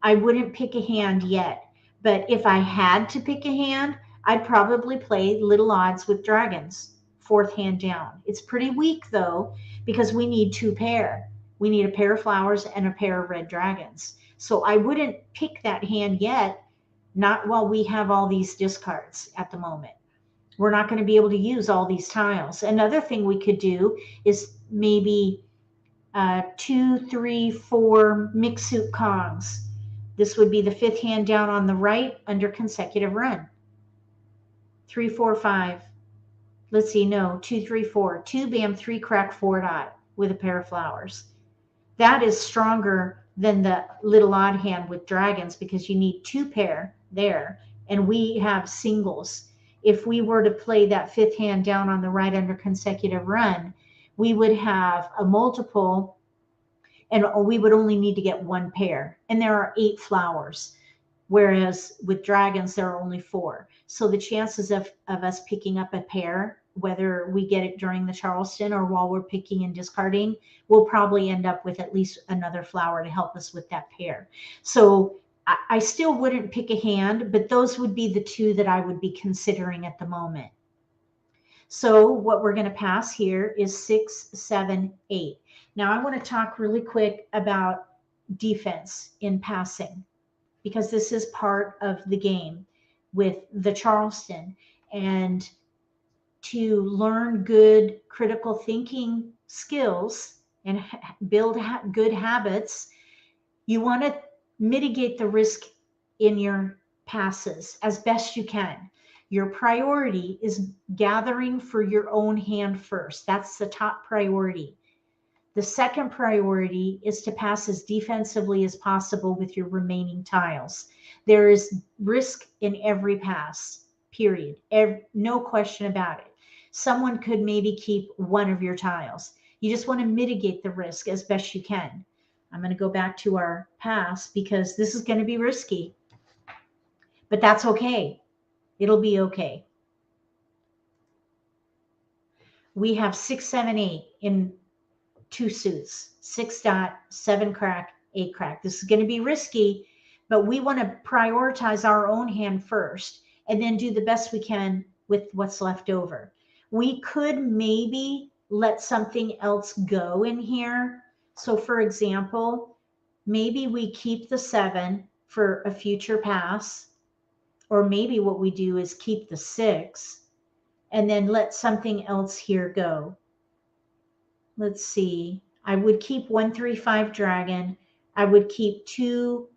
I wouldn't pick a hand yet, but if I had to pick a hand, I'd probably play little odds with dragons, 4th hand down. It's pretty weak though, because we need 2 pair. We need a pair of flowers and a pair of red dragons. So I wouldn't pick that hand yet, not while we have all these discards at the moment. We're not going to be able to use all these tiles. Another thing we could do is maybe 2, 3, 4 mixed suit Kongs. This would be the 5th hand down on the right under consecutive run. 3, 4, 5. let's see, no, 2, 3, 4, 2 bam, 3 crack, 4 dot with a pair of flowers. That is stronger than the little odd hand with dragons because you need 2 pair there, and we have singles. If we were to play that 5th hand down on the right under consecutive run, we would have a multiple, and we would only need to get 1 pair, and there are 8 flowers. Whereas with dragons, there are only 4. So the chances of us picking up a pair, whether we get it during the Charleston or while we're picking and discarding, we'll probably end up with at least another flower to help us with that pair. So I still wouldn't pick a hand, but those would be the 2 that I would be considering at the moment. So what we're going to pass here is 6, 7, 8. Now I want to talk really quick about defense in passing, because this is part of the game with the Charleston. And to learn good critical thinking skills and build good habits, you want to mitigate the risk in your passes as best you can. Your priority is gathering for your own hand first. That's the top priority. The second priority is to pass as defensively as possible with your remaining tiles. There is risk in every pass, period. No question about it. Someone could maybe keep one of your tiles. You just want to mitigate the risk as best you can. I'm going to go back to our pass because this is going to be risky, but that's okay. It'll be okay. We have 6, 7, 8 in 2 suits, 6 dot, 7 crack, 8 crack. This is going to be risky, but we want to prioritize our own hand first and then do the best we can with what's left over. We could maybe let something else go in here. So for example, maybe we keep the 7 for a future pass, or maybe what we do is keep the 6 and then let something else here go. Let's see. I would keep 1, 3, 5 dragon. I would keep 2,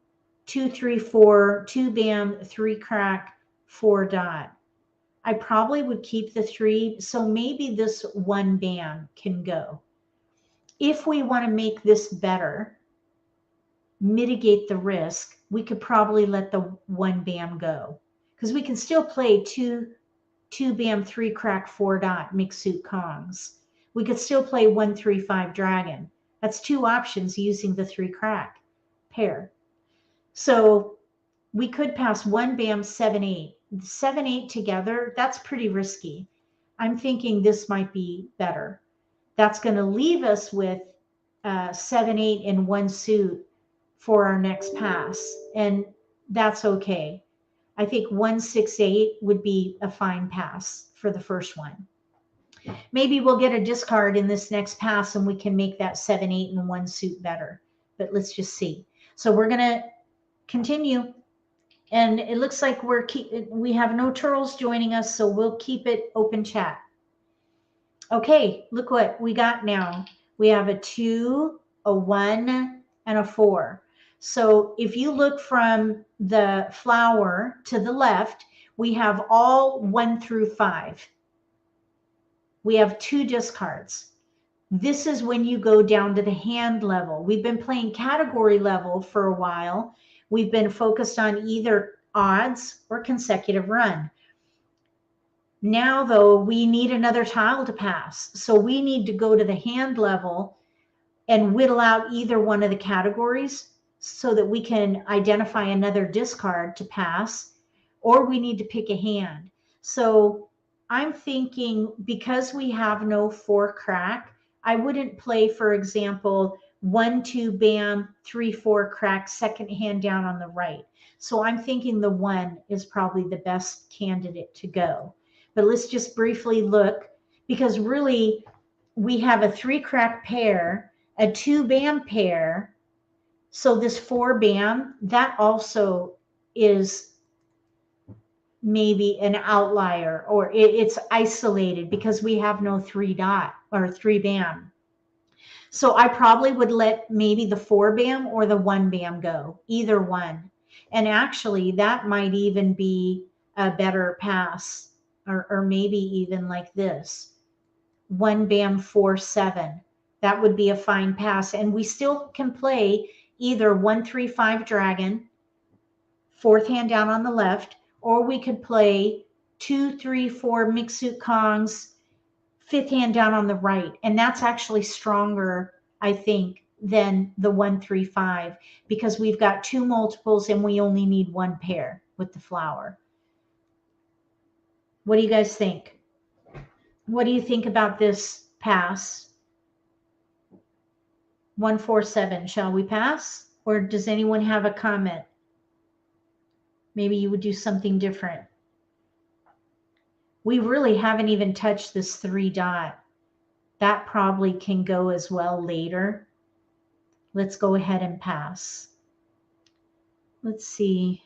2, 3, 4, 2 bam, 3 crack, 4 dot. I probably would keep the 3. So maybe this 1 bam can go. If we want to make this better, mitigate the risk, we could probably let the 1 bam go, because we can still play 2 bam, 3 crack, 4 dot mixed suit Kongs. We could still play 1, 3, 5 dragon. That's 2 options using the 3 crack pair. So we could pass 1 bam, 7, 8. 7, 8 together, that's pretty risky. I'm thinking this might be better. That's going to leave us with 7, 8 in 1 suit for our next pass, and that's okay. I think 1, 6, 8 would be a fine pass for the first one. Maybe we'll get a discard in this next pass and we can make that 7, 8 in 1 suit better, but let's just see. So we're going to continue, and it looks like we have no turtles joining us, so we'll keep it open chat. Okay, look what we got now. We have a 2, a 1, and a 4. So if you look from the flower to the left, we have all 1 through 5. We have 2 discards. This is when you go down to the hand level. We've been playing category level for a while. We've been focused on either odds or consecutive run. Now, though, we need another tile to pass. So we need to go to the hand level and whittle out either one of the categories so that we can identify another discard to pass, or we need to pick a hand. So I'm thinking, because we have no 4 crack, I wouldn't play, for example, 1, 2 bam, 3, 4 crack, second hand down on the right. So I'm thinking the 1 is probably the best candidate to go. But let's just briefly look, because really we have a 3 crack pair, a 2 bam pair. So this 4 bam, that also is maybe an outlier, or it's isolated because we have no 3 dot or 3 bam. So I probably would let maybe the 4 bam or the 1 bam go, either one. And actually that might even be a better pass or maybe even like this. 1 bam 4 7. That would be a fine pass, and we still can play either 1 3 5 dragon, fourth hand down on the left, or we could play 2 3 4 mixed suit Kongs, fifth hand down on the right, and that's actually stronger, I think, than the 1 3 5, because we've got 2 multiples and we only need 1 pair with the flower. What do you guys think? What do you think about this pass? 1 4 7. Shall we pass, or does anyone have a comment? Maybe you would do something different. We really haven't even touched this 3 dot. That probably can go as well later. Let's go ahead and pass. Let's see.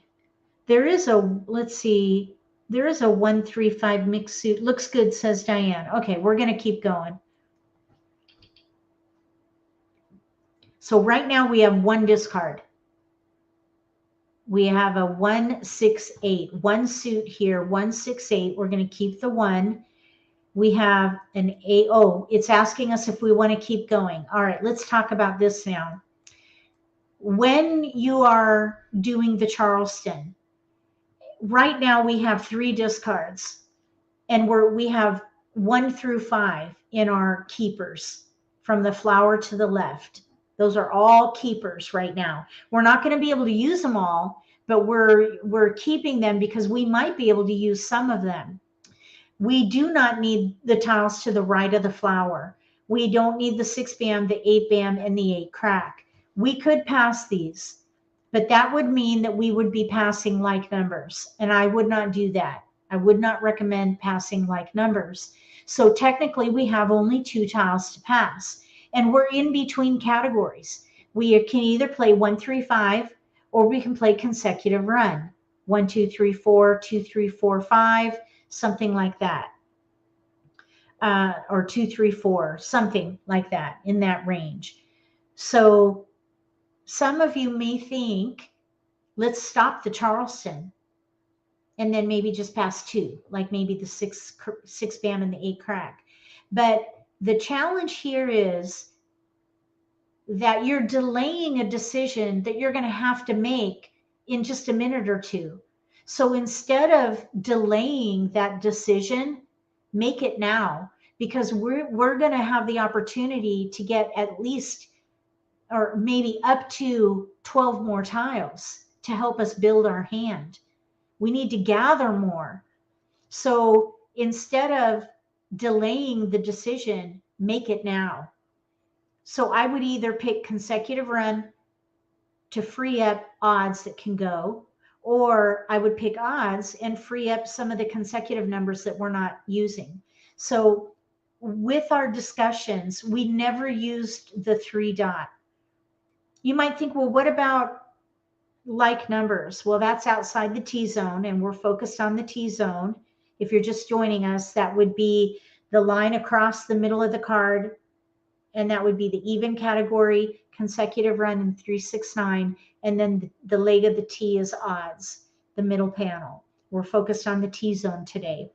There is a, let's see. There is a 1 3 5 mixed suit. Looks good, says Diane. Okay, we're going to keep going. So right now we have 1 discard. We have a 1 6 8. 1 suit here, 1 6 8. We're going to keep the 1. We have an 8. Oh, it's asking us if we want to keep going. All right, let's talk about this now. When you are doing the Charleston, right now we have 3 discards, and we have 1 through 5 in our keepers from the flower to the left. Those are all keepers right now. We're not going to be able to use them all, but we're keeping them because we might be able to use some of them. We do not need the tiles to the right of the flower. We don't need the 6 bam, the 8 bam, and the 8 crack. We could pass these, but that would mean that we would be passing like numbers, and I would not do that. I would not recommend passing like numbers. So technically we have only 2 tiles to pass, and we're in between categories. We can either play 1 3 5, or we can play consecutive run. 1 2 3 4, 2 3 4 5, something like that. Or 2 3 4, something like that, in that range. So some of you may think, let's stop the Charleston and then maybe just pass 2, like maybe the 6 bam and the 8 crack. But the challenge here is that you're delaying a decision that you're going to have to make in just a minute or 2. So instead of delaying that decision, make it now, because we're going to have the opportunity to get at least, or maybe up to 12 more tiles to help us build our hand. We need to gather more. So instead of delaying the decision, make it now. So I would either pick consecutive run to free up odds that can go, or I would pick odds and free up some of the consecutive numbers that we're not using. So with our discussions, we never used the 3 dot. You might think, well, what about like numbers? Well, that's outside the T zone, and we're focused on the T zone. If you're just joining us, that would be the line across the middle of the card, and that would be the even category, consecutive run, and 3 6 9, and then the leg of the T is odds, the middle panel. We're focused on the T zone today.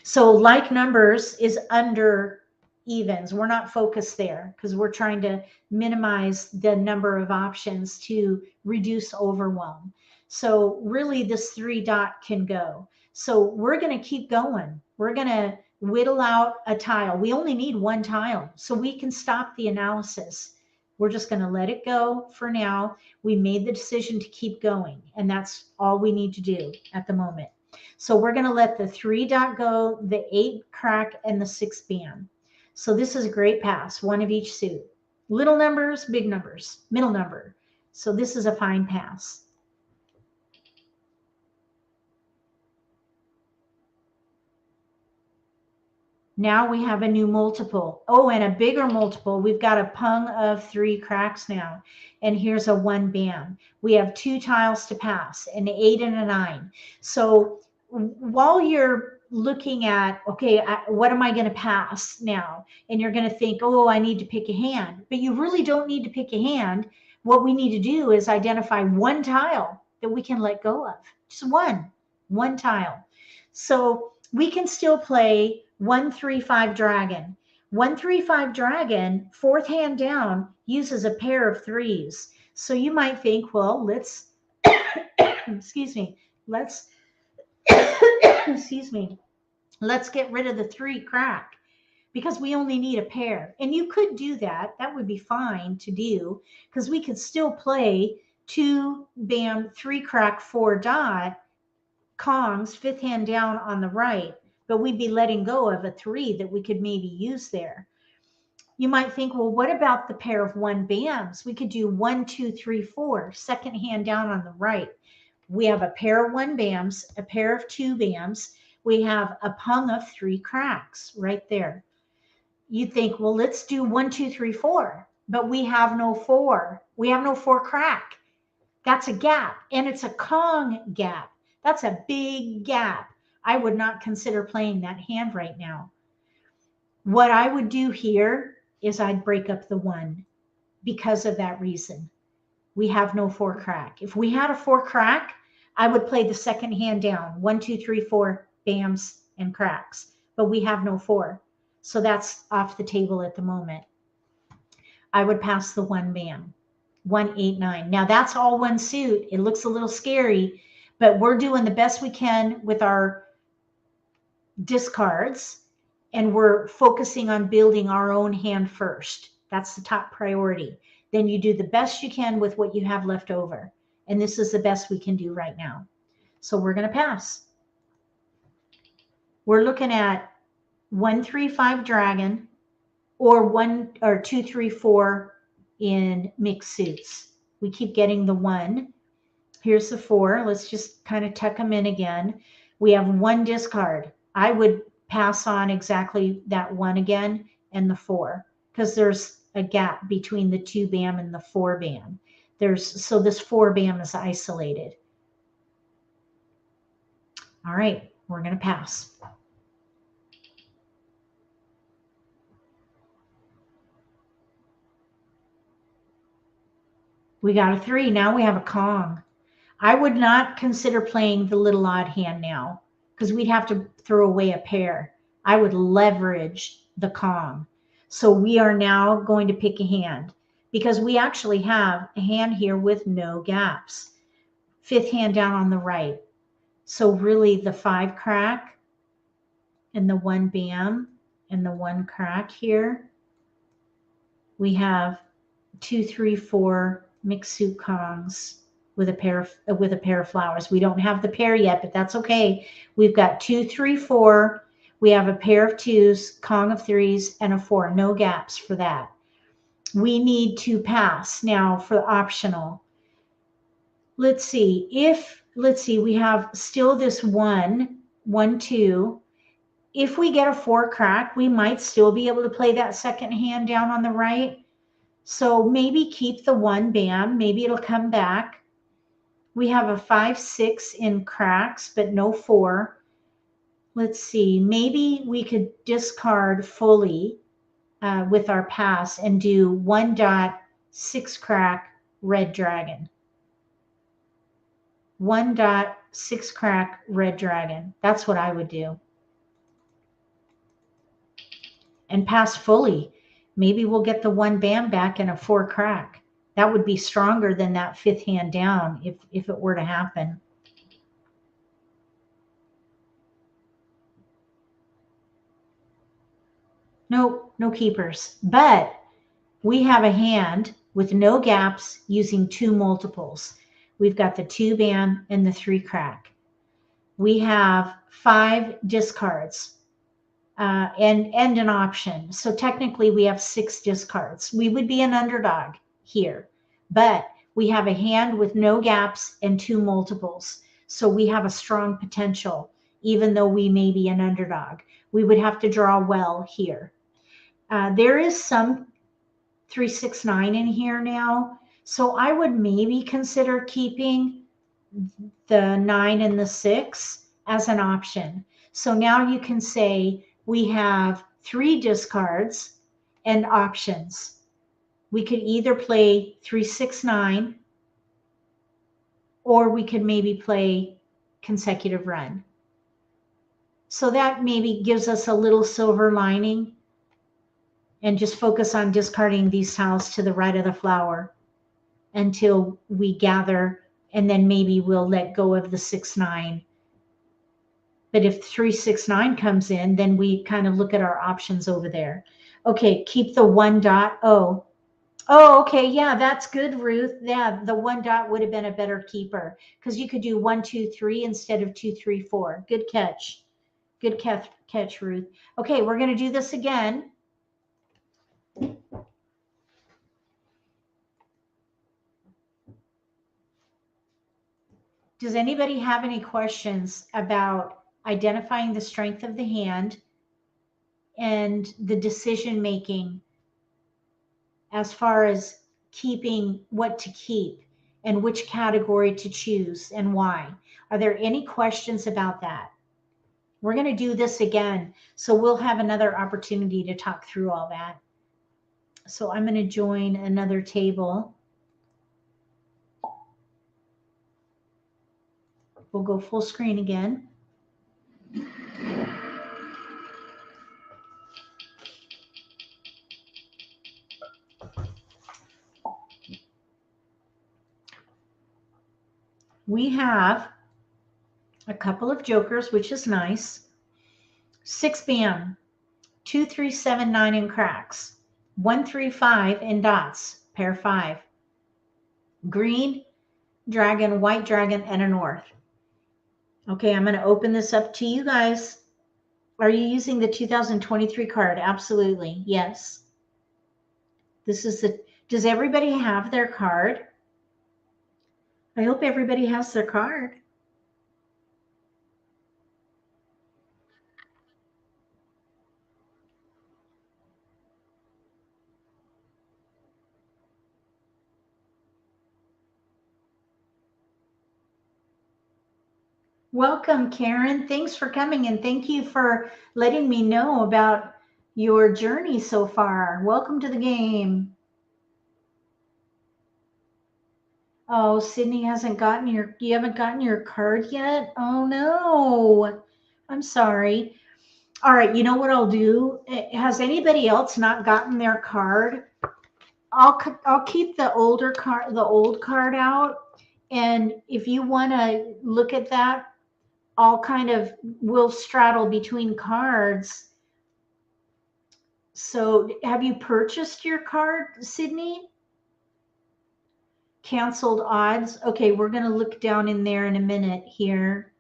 So like numbers is under evens. We're not focused there because we're trying to minimize the number of options to reduce overwhelm. So really this 3 dot can go. So we're going to keep going. We're going to whittle out a tile. We only need 1 tile, so we can stop the analysis. We're just going to let it go for now. We made the decision to keep going, and that's all we need to do at the moment. So we're going to let the 3 dot go, the 8 crack, and the 6 bam. So this is a great pass, 1 of each suit. Little numbers, big numbers, middle number. So this is a fine pass. Now we have a new multiple. Oh, and a bigger multiple. We've got a pung of 3 cracks now. And here's a 1 bam. We have 2 tiles to pass, an 8 and a 9. So while you're looking at, okay, what am I going to pass now? And you're going to think, oh, I need to pick a hand. But you really don't need to pick a hand. What we need to do is identify 1 tile that we can let go of. Just one tile. So we can still play 1-3-5 dragon. 1-3-5 dragon, fourth hand down, uses a pair of threes. So you might think, well, let's, excuse me, let's, excuse me, let's get rid of the 3 crack because we only need a pair. And you could do that. That would be fine to do because we could still play 2 bam, 3 crack, 4 dot, Kongs, fifth hand down on the right, but we'd be letting go of a 3 that we could maybe use there. You might think, well, what about the pair of 1 bams? We could do 1, 2, 3, 4, second hand down on the right. We have a pair of 1 bams, a pair of 2 bams. We have a pung of 3 cracks right there. You think, well, let's do 1, 2, 3, 4, but we have no 4. We have no 4 crack. That's a gap, and it's a Kong gap. That's a big gap. I would not consider playing that hand right now. What I would do here is I'd break up the 1 because of that reason. We have no 4 crack. If we had a 4 crack, I would play the second hand down, 1, 2, 3, 4 bams and cracks, but we have no 4. So that's off the table at the moment. I would pass the 1 bam, 1, 8, 9. Now that's all 1 suit. It looks a little scary, but we're doing the best we can with our discards, and we're focusing on building our own hand first. That's the top priority. Then you do the best you can with what you have left over. And this is the best we can do right now. So we're going to pass. We're looking at 1-3-5 dragon or 1 or 2-3-4 in mixed suits. We keep getting the 1. Here's the 4. Let's just kind of tuck them in again. We have 1 discard. I would pass on exactly that 1 again and the 4 because there's a gap between the 2 bam and the 4 bam. So this 4 bam is isolated. All right, we're going to pass. We got a 3. Now we have a Kong. I would not consider playing the little odd hand now because we'd have to throw away a pair. I would leverage the Kong. So we are now going to pick a hand because we actually have a hand here with no gaps. Fifth hand down on the right. So really the 5 crack and the 1 bam and the 1 crack here. We have 2, 3, 4 mixed suit Kongs with a pair of flowers. We don't have the pair yet, but that's okay. We've got 2, 3, 4. We have a pair of 2s, Kong of 3s, and a 4. No gaps for that. We need to pass now for optional. Let's see. We have still this 1, 1, 2. If we get a 4 crack, we might still be able to play that second hand down on the right. So maybe keep the 1 bam. Maybe it'll come back. We have a 5, 6 in cracks, but no 4. Let's see. Maybe we could discard fully with our pass and do 1 dot 6 crack red dragon. 1 dot 6 crack red dragon. That's what I would do. And pass fully. Maybe we'll get the 1 bam back and a 4 crack. That would be stronger than that 5th hand down if it were to happen. Nope, no keepers. But we have a hand with no gaps using 2 multiples. We've got the 2 bam and the 3 crack. We have 5 discards. And an option. So technically we have 6 discards. We would be an underdog here, but we have a hand with no gaps and 2 multiples. So we have a strong potential, even though we may be an underdog. We would have to draw well here. There is some 3, 6, 9 in here now. So I would maybe consider keeping the 9 and the 6 as an option. So now you can say, we have 3 discards and options. We could either play 3, 6, 9, or we could maybe play consecutive run. So that maybe gives us a little silver lining, and just focus on discarding these tiles to the right of the flower until we gather, and then maybe we'll let go of the 6-9. But if 3-6-9 comes in, then we kind of look at our options over there. Okay, keep the 1 dot. Oh, okay, yeah, that's good, Ruth. Yeah, the 1 dot would have been a better keeper, because you could do 1, 2, 3 instead of 2, 3, 4. Good catch. Good catch, Ruth. Okay, we're going to do this again. Does anybody have any questions about identifying the strength of the hand and the decision making as far as keeping what to keep and which category to choose and why? Are there any questions about that? We're going to do this again, so we'll have another opportunity to talk through all that. So I'm going to join another table. We'll go full screen again. We have a couple of jokers, which is nice. 6 bam, 2, 3, 7, 9 in cracks, 1, 3, 5 in dots, pair 5. Green dragon, white dragon, and a north. Okay, I'm going to open this up to you guys. Are you using the 2023 card? Absolutely, yes. This is the, does everybody have their card? I hope everybody has their card. Welcome, Karen. Thanks for coming, and thank you for letting me know about your journey so far. Welcome to the game. Oh, Sydney hasn't gotten you haven't gotten your card yet? Oh no. I'm sorry. All right, you know what I'll do? Has anybody else not gotten their card? I'll keep the old card out, and if you want to look at that, we'll straddle between cards. So have you purchased your card, Sydney? Canceled odds. Okay, we're going to look down in there in a minute here.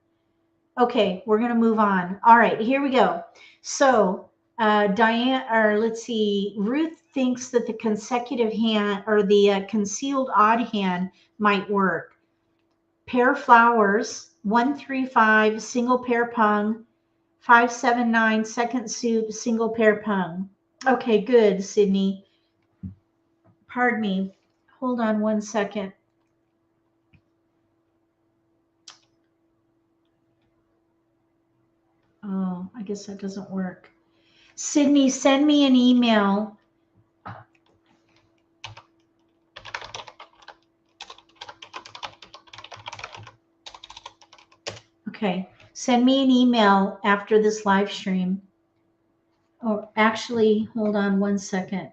Okay, we're going to move on. All right, here we go. So let's see, Ruth thinks that the consecutive hand or the concealed odd hand might work. Pair flowers, 1, 3, 5, single pair pung, 5, 7, 9, second suit, single pair pung. Okay, good, Sydney. Pardon me. Hold on one second. Oh, I guess that doesn't work. Sydney, send me an email. Okay, send me an email after this live stream. Oh, actually, hold on one second.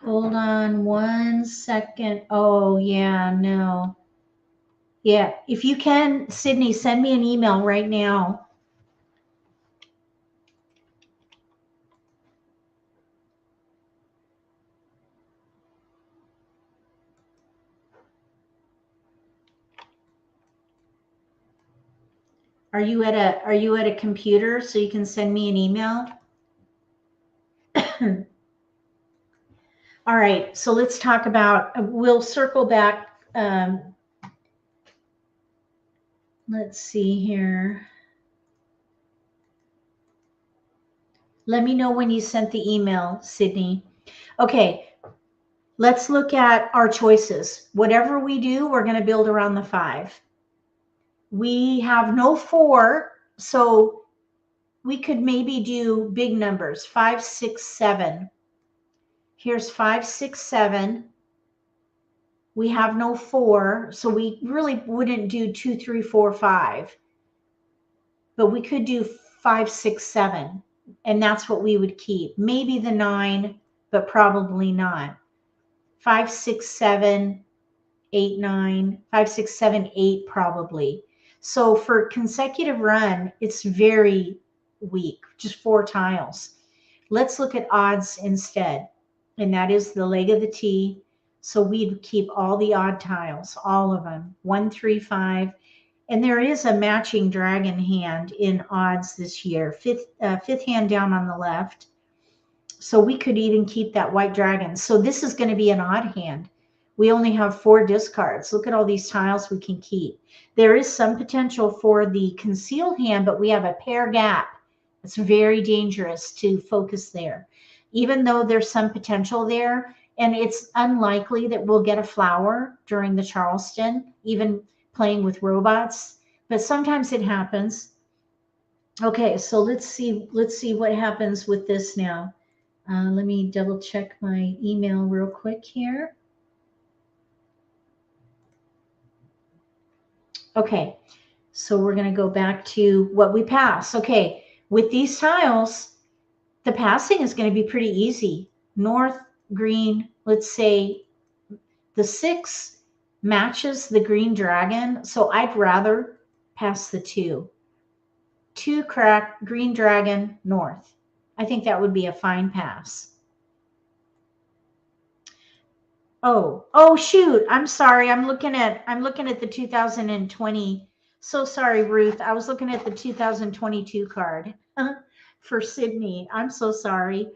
Hold on one second. Oh, yeah, no. Yeah, if you can, Sydney, send me an email right now. Are you at a computer so you can send me an email? All right, so let's talk about, we'll circle back. Let's see here. Let me know when you sent the email, Sydney. Okay, let's look at our choices. Whatever we do, we're going to build around the 5. We have no 4, so we could maybe do big numbers, 5, 6, 7. Here's 5, 6, 7. We have no 4, so we really wouldn't do 2, 3, 4, 5. but we could do 5, 6, 7, and that's what we would keep. Maybe the 9, but probably not. 5, 6, 7, 8, 9, 5, 6, 7, 8 probably. So for consecutive run, it's very weak, just 4 tiles. Let's look at odds instead, and that is the leg of the T. So we'd keep all the odd tiles, all of them, 1, 3, 5. And there is a matching dragon hand in odds this year, fifth hand down on the left. So we could even keep that white dragon. So this is going to be an odd hand. We only have 4 discards. Look at all these tiles we can keep. There is some potential for the concealed hand, but we have a pair gap. It's very dangerous to focus there. Even though there's some potential there, and it's unlikely that we'll get a flower during the Charleston, even playing with robots, but sometimes it happens. Okay, so let's see what happens with this now. Let me double check my email real quick here. Okay, so we're going to go back to what we pass. Okay, with these tiles, the passing is going to be pretty easy. North, green, let's say the 6 matches the green dragon, so I'd rather pass the 2. 2 crack, green dragon, north. I think that would be a fine pass. Oh shoot, I'm sorry. I'm looking at the 2020. So sorry, Ruth. I was looking at the 2022 card for Sydney. I'm so sorry.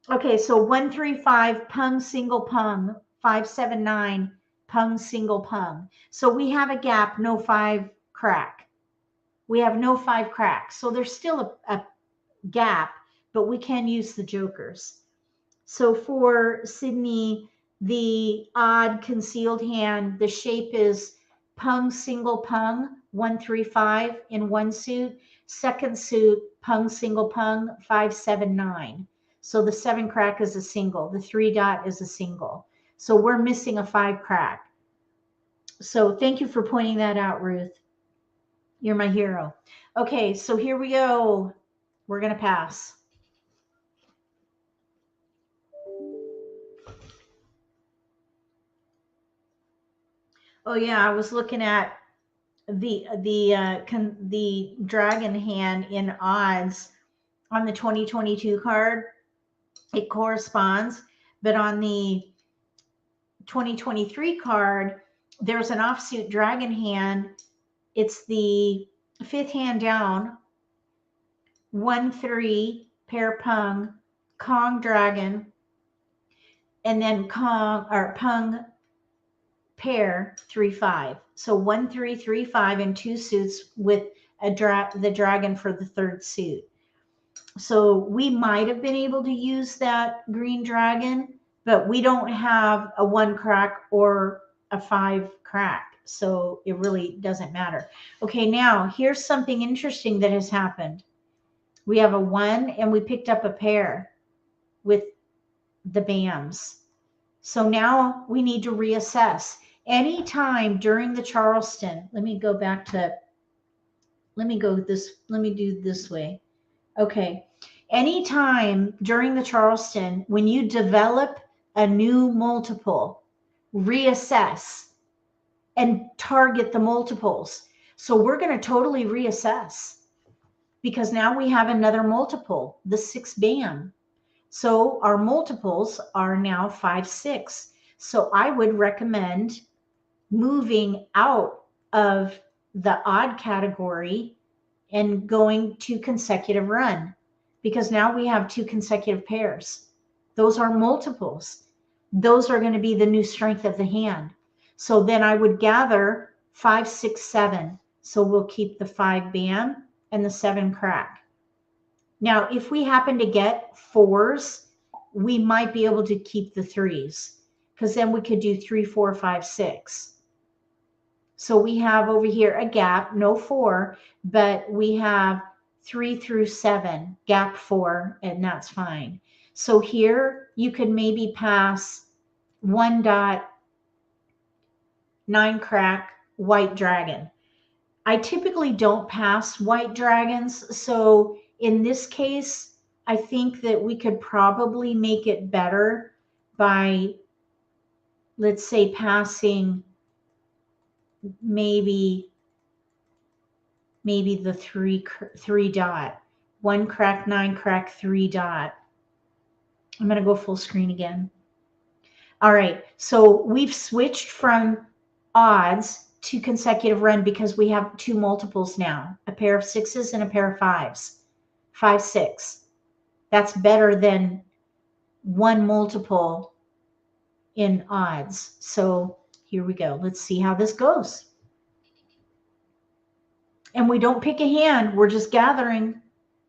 Okay, so 1, 3, 5, pung, single pung, 5, 7, 9, pung, single pung. So we have a gap, no 5 crack. We have no 5 cracks. So there's still a gap, but we can use the jokers. So for Sydney, the odd concealed hand, the shape is pung, single pung, 1, 3, 5 in one suit. Second suit, pung, single pung, 5, 7, 9. So the 7 crack is a single. The 3 dot is a single. So we're missing a 5 crack. So thank you for pointing that out, Ruth. You're my hero. Okay, so here we go. We're going to pass. Oh yeah, I was looking at the dragon hand in odds on the 2022 card. It corresponds, but on the 2023 card, there's an offsuit dragon hand. It's the 5th hand down, 1, 3, pair pung, Kong dragon, and then Kong or pung pair 3, 5. So 1, 3, 3, 5 in 2 suits with the dragon for the 3rd suit. So we might have been able to use that green dragon, but we don't have a 1 crack or a 5 crack. So it really doesn't matter. Okay, now here's something interesting that has happened. We have a 1 and we picked up a pair with the BAMs. So now we need to reassess. Anytime during the Charleston, let me do this way. Okay. Anytime during the Charleston, when you develop a new multiple, reassess and target the multiples. So we're going to totally reassess because now we have another multiple, the 6 BAM. So our multiples are now 5, 6. So I would recommend moving out of the odd category and going to consecutive run, because now we have 2 consecutive pairs. Those are multiples. Those are going to be the new strength of the hand. So then I would gather 5, 6, 7. So we'll keep the 5 BAM and the 7 crack. Now, if we happen to get 4s, we might be able to keep the 3s, because then we could do 3, 4, 5, 6. So we have over here a gap, no 4, but we have 3 through 7, gap 4, and that's fine. So here you could maybe pass 1 dot 9 crack white dragon. I typically don't pass white dragons. So in this case, I think that we could probably make it better by, let's say, passing maybe the three dot, 1 crack 9 crack 3 dot. I'm going to go full screen again. All right, so we've switched from odds to consecutive run because we have two multiples now, a pair of sixes and a pair of fives. 5, 6. That's better than one multiple in odds. So here we go. Let's see how this goes. And we don't pick a hand. We're just gathering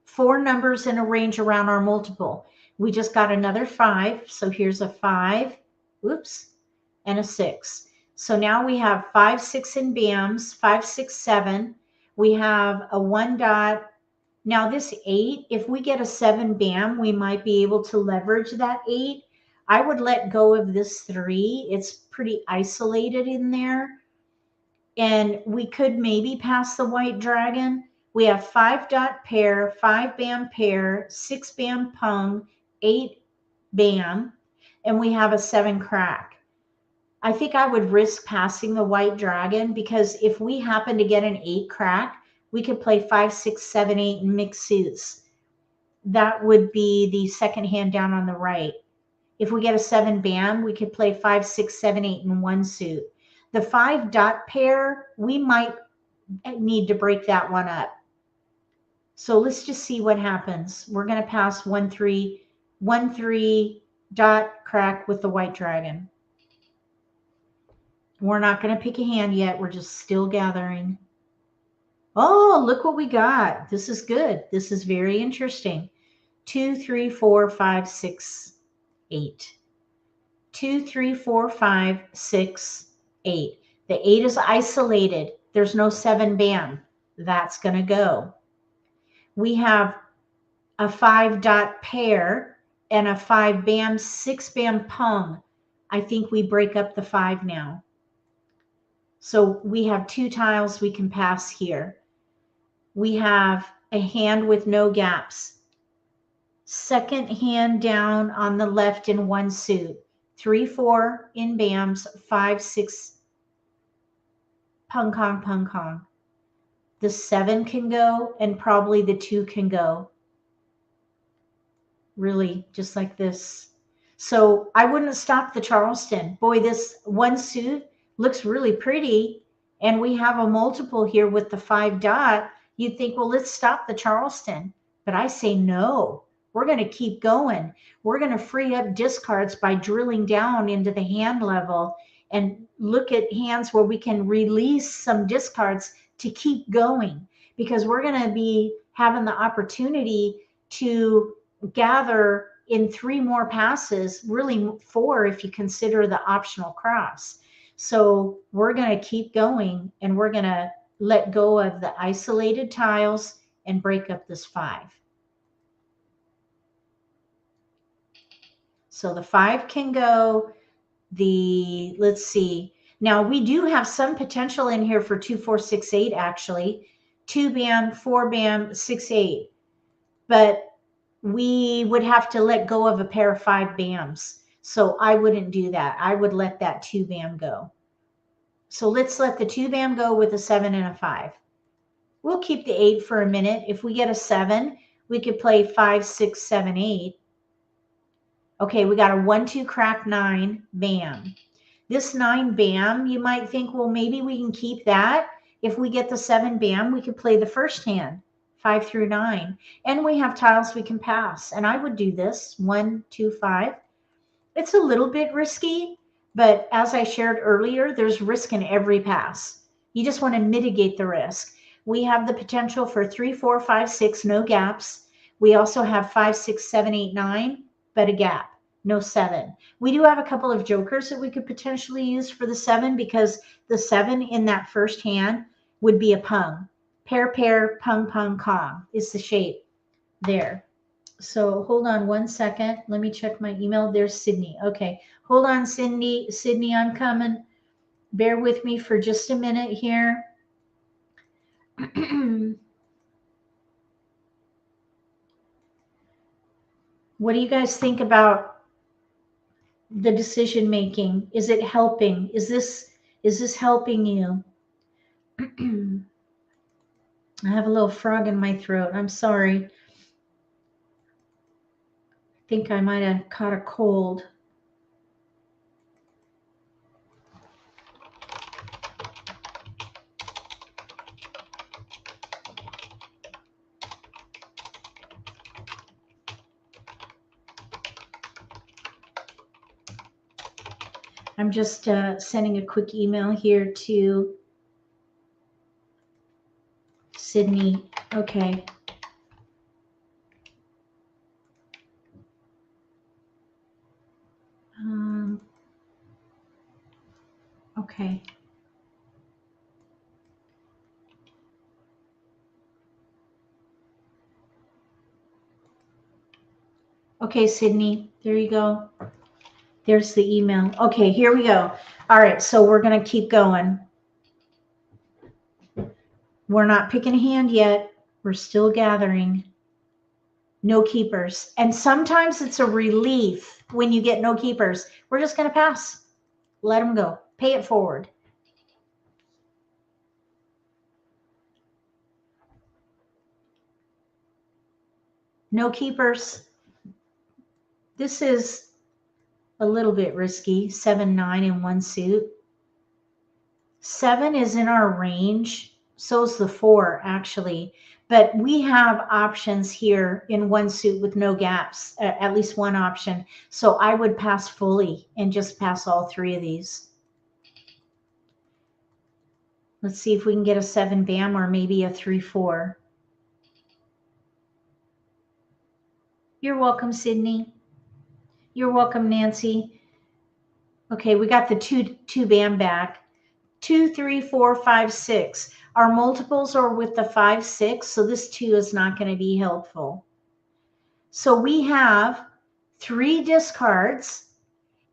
4 numbers in a range around our multiple. We just got another 5. So here's a 5, oops, and a 6. So now we have 5, 6 in BAMs, 5, 6, 7. We have a 1 dot. Now this 8, if we get a 7 BAM, we might be able to leverage that 8. I would let go of this 3. It's pretty isolated in there. And we could maybe pass the white dragon. We have 5 dot pair, 5 BAM pair, 6 BAM pung, 8 BAM, and we have a 7 crack. I think I would risk passing the white dragon because if we happen to get an 8 crack, we could play 5, 6, 7, 8 and mix suits. That would be the second hand down on the right. If we get a 7 BAM, we could play 5, 6, 7, 8 in one suit. The 5 dot pair, we might need to break that one up. So let's just see what happens. We're going to pass 1, 3, 1, 3 dot crack with the white dragon. We're not going to pick a hand yet. We're just still gathering. Oh, look what we got. This is good. This is very interesting. 2, 3, 4, 5, 6, 8. 2, 3, 4, 5, 6, 8. The 8 is isolated. There's no 7 BAM. That's going to go. We have a 5 dot pair and a 5 BAM, 6 BAM pung. I think we break up the 5 now. So we have 2 tiles we can pass here. We have a hand with no gaps. Second hand down on the left in one suit. 3, 4 in BAMs, 5, 6 pung kong, pung kong. The 7 can go and probably the 2 can go. Really, just like this. So I wouldn't stop the Charleston. Boy, this one suit looks really pretty. And we have a multiple here with the 5 dot. You'd think, well, let's stop the Charleston. But I say no. We're going to keep going. We're going to free up discards by drilling down into the hand level and look at hands where we can release some discards to keep going, because we're going to be having the opportunity to gather in 3 more passes, really 4 if you consider the optional cross. So we're going to keep going, and we're going to let go of the isolated tiles and break up this 5. So the 5 can go. Let's see. Now we do have some potential in here for 2, 4, 6, 8 actually. 2 BAM, 4 BAM, 6, 8. But we would have to let go of a pair of 5 BAMs. So I wouldn't do that. I would let that 2 BAM go. So let's let the 2 BAM go with a 7 and a 5. We'll keep the 8 for a minute. If we get a 7, we could play 5, 6, 7, 8. Okay, we got a 1, 2 crack 9 BAM. This 9 BAM, you might think, well, maybe we can keep that. If we get the 7 BAM, we could play the first hand, 5 through 9. And we have tiles we can pass. And I would do this, 1, 2, 5. It's a little bit risky, but as I shared earlier, there's risk in every pass. You just want to mitigate the risk. We have the potential for 3, 4, 5, 6, no gaps. We also have 5, 6, 7, 8, 9, but a gap, no 7. We do have a couple of jokers that we could potentially use for the 7, because the 7 in that first hand would be a pung. Pair, pair, pung, pung, kong is the shape there. So hold on one second. Let me check my email. There's Sydney. Okay. Hold on, Sydney. Sydney, I'm coming. Bear with me for just a minute here. What do you guys think about the decision making? Is it helping? Is this helping you? I have a little frog in my throat. I'm sorry. I think I might have caught a cold. I'm just sending a quick email here to Sydney. Okay. Okay. Okay, Sydney, there you go. There's the email. Okay, here we go. All right, so we're going to keep going. We're not picking a hand yet. We're still gathering. No keepers. And sometimes it's a relief when you get no keepers. We're just going to pass. Let them go. Pay it forward. No keepers. This is a little bit risky. 7-9 in one suit. 7 is in our range. So is the 4, actually. But we have options here in one suit with no gaps, at least one option. So I would pass fully and just pass all 3 of these. Let's see if we can get a 7 bam or maybe a 3-4. You're welcome, Sydney. You're welcome, Nancy. Okay, we got the 2 bam back. 2, 3, 4, 5, 6. Our multiples are with the 5, 6, so this 2 is not going to be helpful. So we have 3 discards,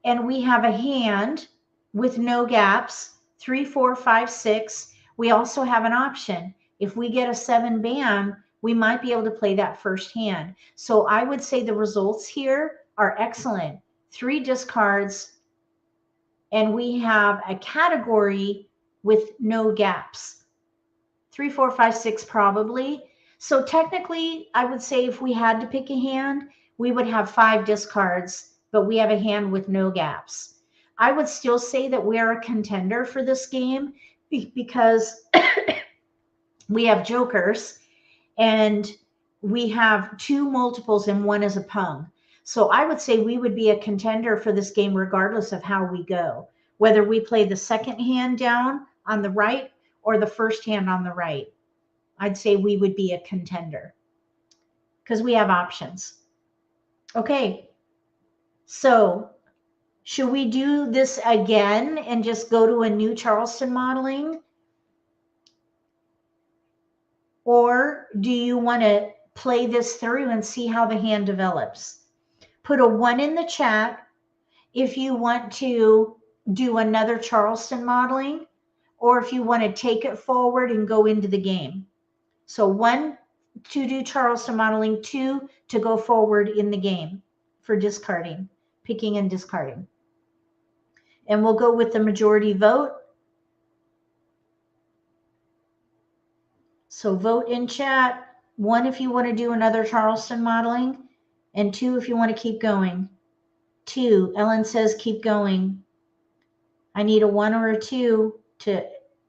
and we have a hand with no gaps, 3, 4, 5, 6. We also have an option. If we get a 7 bam, we might be able to play that first hand. So I would say the results here are excellent. 3 discards, and we have a category with no gaps. 3, 4, 5, 6 probably. So technically, I would say if we had to pick a hand, we would have 5 discards, but we have a hand with no gaps. I would still say that we're a contender for this game because we have jokers and we have 2 multiples and 1 is a pung. So I would say we would be a contender for this game regardless of how we go, whether we play the second hand down on the right or the first hand on the right. I'd say we would be a contender because we have options. Okay, so should we do this again and just go to a new Charleston modeling? Or do you want to play this through and see how the hand develops? Put a 1 in the chat if you want to do another Charleston modeling, or if you want to take it forward and go into the game. So 1 to do Charleston modeling, 2 to go forward in the game for discarding, picking and discarding. And we'll go with the majority vote. So vote in chat. 1 if you want to do another Charleston modeling, and 2 if you want to keep going. 2, Ellen says keep going. I need a 1 or a 2 to,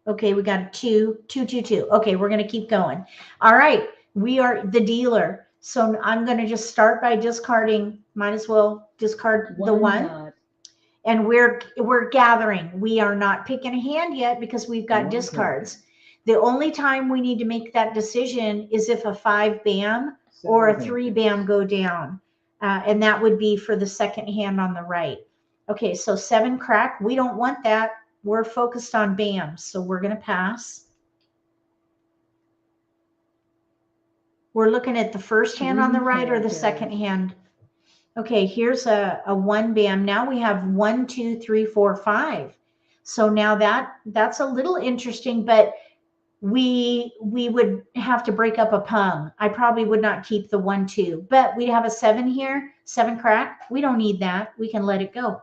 okay, we got a 2, 2, 2, 2. Okay, we're going to keep going. All right, we are the dealer. So I'm going to just start by discarding, might as well discard the 1. And we're gathering. We are not picking a hand yet because we've got discards. The only time we need to make that decision is if a 5 bam or a 3 bam go down. And that would be for the second hand on the right. Okay, so 7 crack. We don't want that. We're focused on bams, so we're going to pass. We're looking at the first hand on the right or the second hand. Okay, here's a 1 bam. Now we have 1, 2, 3, 4, 5. So now that's a little interesting, but we would have to break up a pung. I probably would not keep the 1-2, but we have a 7 here, 7 crack. We don't need that. We can let it go.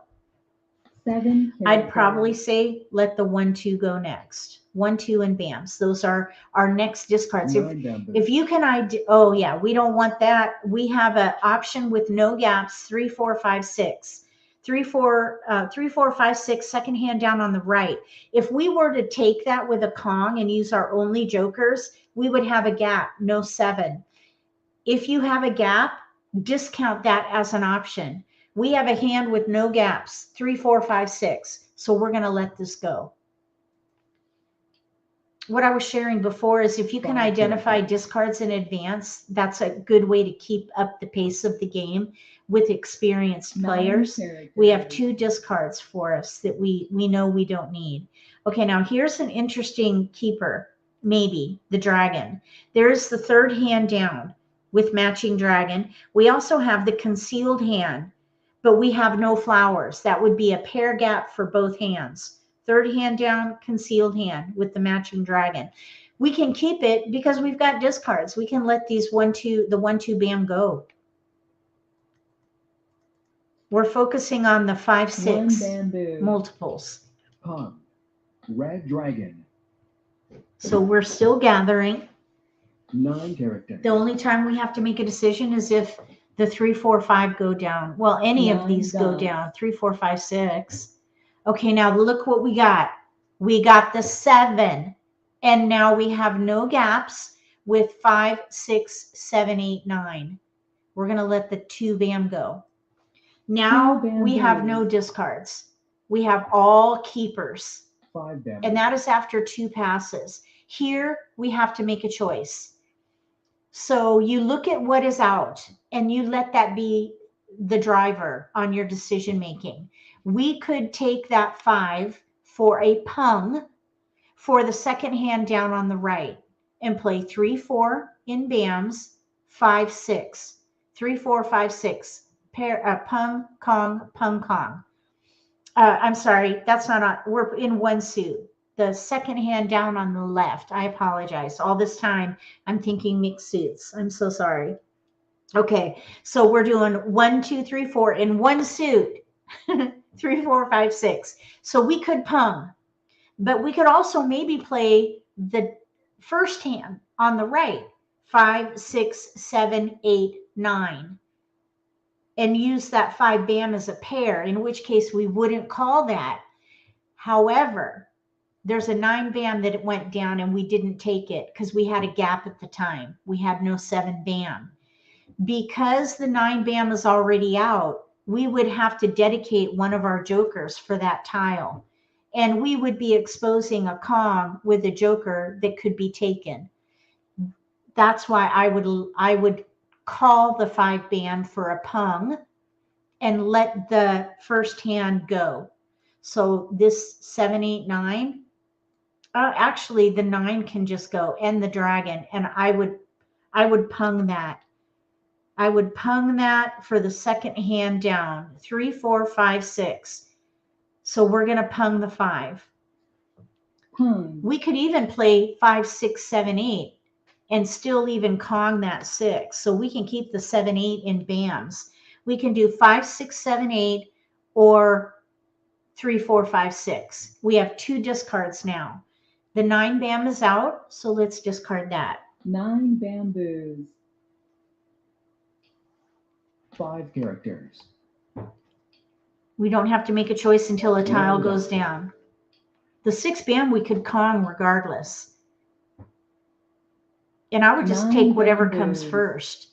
7 I'd probably say let the 1-2 go next. 1-2 and bams. Those are our next discards. If you can, oh yeah, we don't want that. We have an option with no gaps, 3, 4, 5, 6. 3, 4, 3, 4, 5, 6, second hand down on the right. If we were to take that with a Kong and use our only jokers, we would have a gap, no 7. If you have a gap, discount that as an option. We have a hand with no gaps, 3, 4, 5, 6. So we're going to let this go. What I was sharing before is if you can identify discards in advance, that's a good way to keep up the pace of the game with experienced players. We have 2 discards for us that we know we don't need. Okay, now here's an interesting keeper, maybe the dragon. There's the 3rd hand down with matching dragon. We also have the concealed hand, but we have no flowers. That would be a pair gap for both hands. 3rd hand down, concealed hand with the matching dragon. We can keep it because we've got discards. We can let these 1-2, the 1-2 bam go. We're focusing on the 5, 6 multiples. Pump. Red dragon. So we're still gathering. 9 characters. The only time we have to make a decision is if the 3, 4, 5 go down. Well, any of these go down. 3, 4, 5, 6. Okay, now look what we got. We got the 7. And now we have no gaps with 5, 6, 7, 8, 9. We're going to let the 2 bam go. Now we have no discards. We have all keepers. 5 bam. And that is after 2 passes. Here we have to make a choice. So you look at what is out and you let that be the driver on your decision making. We could take that 5 for a pung for the 2nd hand down on the right and play 3, 4 in bams, 5, 6, 3, 4, 5, 6, pair, pung, kong, pung, kong. I'm sorry, that's not we're in 1 suit. The 2nd hand down on the left. I apologize. All this time I'm thinking mixed suits. I'm so sorry. Okay, so we're doing 1, 2, 3, 4 in 1 suit. 3, 4, 5, 6. So we could pung, but we could also maybe play the 1st hand on the right, 5, 6, 7, 8, 9, and use that 5 bam as a pair, in which case we wouldn't call that. However, there's a 9 bam that it went down and we didn't take it because we had a gap at the time. We had no 7 bam. Because the 9 bam is already out, we would have to dedicate one of our jokers for that tile. And we would be exposing a Kong with a joker that could be taken. That's why I would call the 5 bam for a pung and let the 1st hand go. So this 7, 8, 9, actually the 9 can just go and the dragon. And I would pung that. I would pung that for the 2nd hand down, 3, 4, 5, 6. So we're going to pung the 5. We could even play 5, 6, 7, 8 and still even Kong that 6. So we can keep the 7, 8 in bams. We can do 5, 6, 7, 8 or 3, 4, 5, 6. We have 2 discards now. The 9 bam is out, so let's discard that. 9 bamboos. 5 characters. We don't have to make a choice until a tile goes down. The 6 bam we could Kong regardless. And I would just take whatever comes first.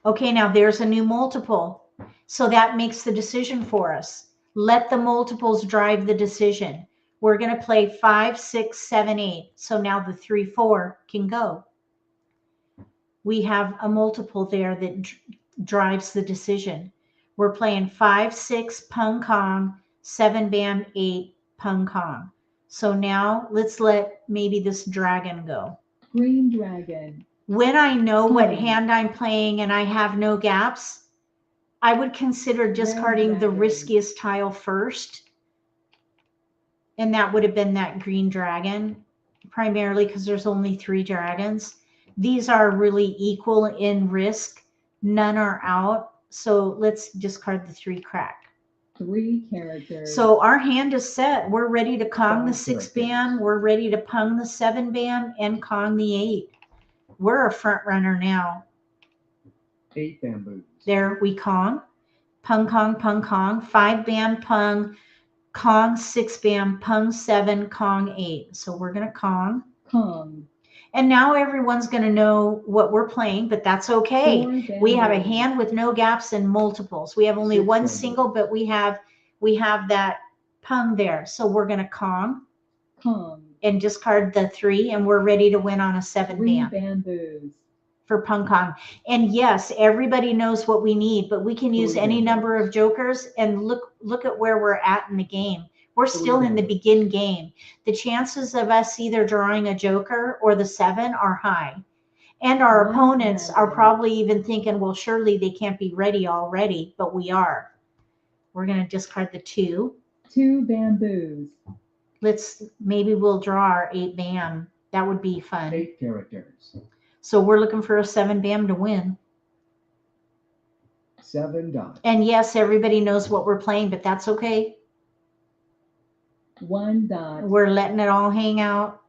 Okay, now there's a new multiple. So that makes the decision for us. Let the multiples drive the decision. We're going to play 5, 6, 7, 8. So now the 3, 4 can go. We have a multiple there that drives the decision. We're playing 5, 6, pung kong, 7 bam, 8, pung kong. So now let's let maybe this dragon go. Green dragon. When I know what hand I'm playing and I have no gaps, I would consider discarding the riskiest tile first And that would have been that green dragon, primarily because there's only 3 dragons. These are really equal in risk. None are out. So let's discard the 3 crack. 3 characters. So our hand is set. We're ready to Kong the 5 6 characters. bam. We're ready to pung the 7 bam and Kong the 8. We're a front runner now. 8 bamboos. There we Kong. Pung Kong, Pung Kong. 5 bam, Pung. Kong 6 bam, Pung 7, Kong 8. So we're going to Kong. Kong. And now everyone's going to know what we're playing, but that's okay. 4 We have a bamboos. hand with no gaps and multiples. We have only 6 one bamboos. single, but we have that Pung there. So we're going to Kong Kong. and discard the 3, and we're ready to win on a 7 3 bam bamboos. for Pung Kong. And yes, everybody knows what we need, but we can use 3 any number bamboos. of jokers. And look at where we're at in the game. We're 3 still in the bamboos. begin game. The chances of us either drawing a joker or the 7 are high. And our 1 opponents are bamboo. probably even thinking, well, surely they can't be ready already, but we are. We're going to discard the 2. 2 bamboos. Maybe we'll draw our 8 bam. That would be fun. 8 characters. So we're looking for a 7 bam to win. 7 dots. And yes, everybody knows what we're playing, but that's okay. 1 dot. We're letting it all hang out.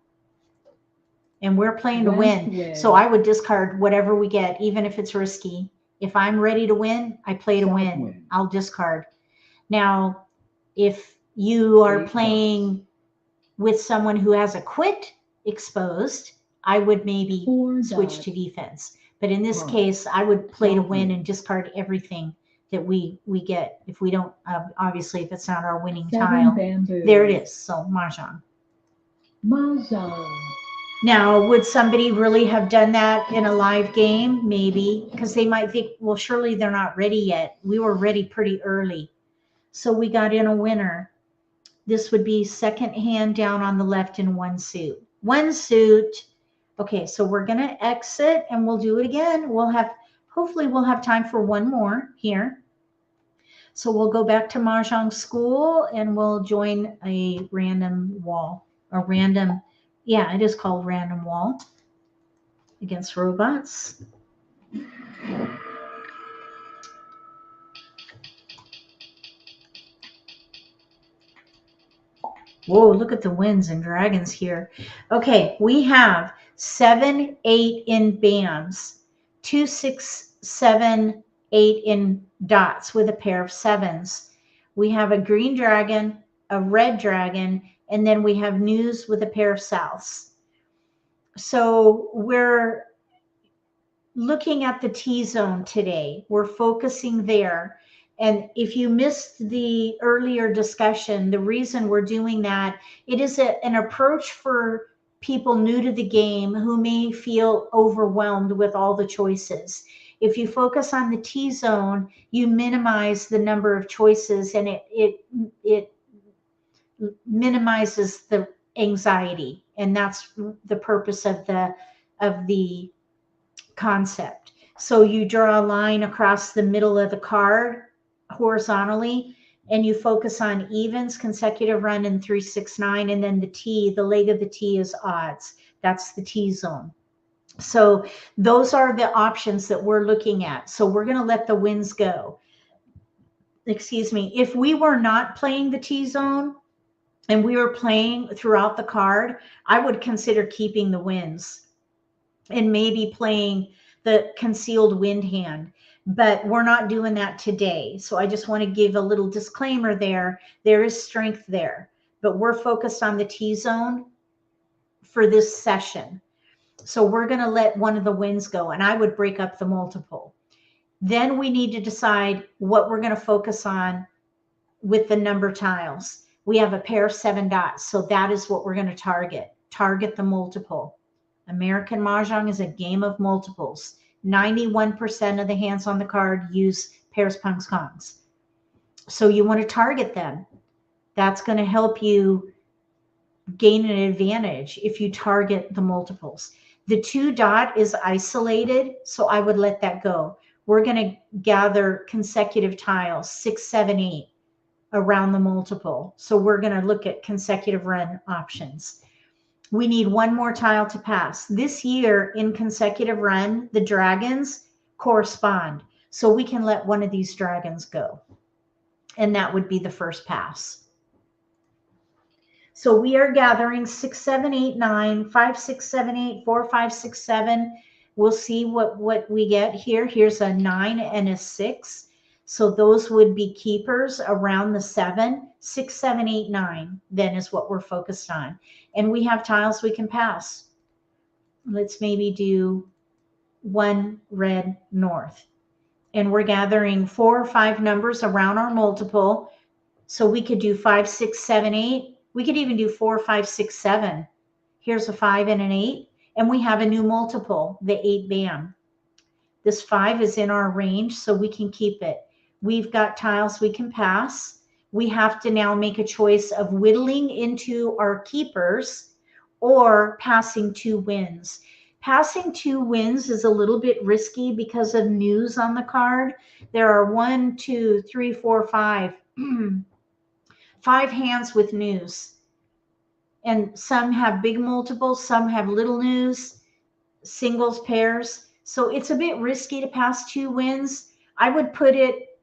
And we're playing to West win. wind. So I would discard whatever we get, even if it's risky. If I'm ready to win, I play to South win. wind. I'll discard. Now, if you are 8 playing with someone who has a quit exposed, I would maybe 4 switch dots. to defense. But in this Huh. case, I would play to South win wind. and discard everything that we get. If we don't, obviously, if it's not our winning 7 tile. bamboos. There it is. So Mahjong. Mahjong. Now, would somebody really have done that in a live game? Maybe, because they might think, well, surely they're not ready yet. We were ready pretty early. So we got in a winner. This would be second hand down on the left in 1 suit. 1 suit. Okay, so we're going to exit and we'll do it again. Hopefully we'll have time for one more here. So we'll go back to Mahjong school and we'll join a random wall, yeah, it is called random wall against robots. Whoa, look at the winds and dragons here. Okay, we have 7, 8 in bams, 2, 6, 7, 8 in dots with a pair of 7s. We have a green dragon, a red dragon, and then we have news with a pair of souths. So we're looking at the T-zone today. We're focusing there. And if you missed the earlier discussion, the reason we're doing that, it is an approach for people new to the game who may feel overwhelmed with all the choices. If you focus on the T-zone, you minimize the number of choices and it minimizes the anxiety. And that's the purpose of the concept. So you draw a line across the middle of the card horizontally, and you focus on evens, consecutive run, and 3, 6, 9, and then the leg of the T is odds. That's the T zone. So those are the options that we're looking at. So we're going to let the wins go. Excuse me. If we were not playing the T zone and we were playing throughout the card, I would consider keeping the wins and maybe playing the concealed wind hand. But we're not doing that today. So I just want to give a little disclaimer there. There is strength there, but we're focused on the T-zone for this session. So we're going to let one of the wins go, and I would break up the multiple. Then we need to decide what we're going to focus on with the number tiles. We have a pair of 7 dots, so that is what we're going to target. Target the multiple. American Mah Jongg is a game of multiples. 91% of the hands on the card use pairs, pungs, kongs. So you want to target them. That's going to help you gain an advantage if you target the multiples. The 2 dot is isolated, so I would let that go. We're going to gather consecutive tiles, 6, 7, 8. around the multiple. So we're going to look at consecutive run options. We need one more tile to pass. This year in consecutive run, the dragons correspond. So we can let one of these dragons go. And that would be the first pass. So we are gathering 6, 7, 8, 9, 5, 6, 7, 8, 4, 5, 6, 7. We'll see what we get here. Here's a 9 and a 6. So those would be keepers around the 7. 6, 7, 8, 9 then is what we're focused on. And we have tiles we can pass. Let's maybe do 1 red north. And we're gathering 4 or 5 numbers around our multiple. So we could do 5, 6, 7, 8. We could even do 4, 5, 6, 7. Here's a 5 and an 8. And we have a new multiple, the 8 bam. This 5 is in our range, so we can keep it. We've got tiles we can pass. We have to now make a choice of whittling into our keepers or passing 2 wins. Passing 2 wins is a little bit risky because of news on the card. There are 1, 2, 3, 4, 5, 5 hands with news. And some have big multiples, some have little news, singles, pairs. So it's a bit risky to pass 2 wins. I would put it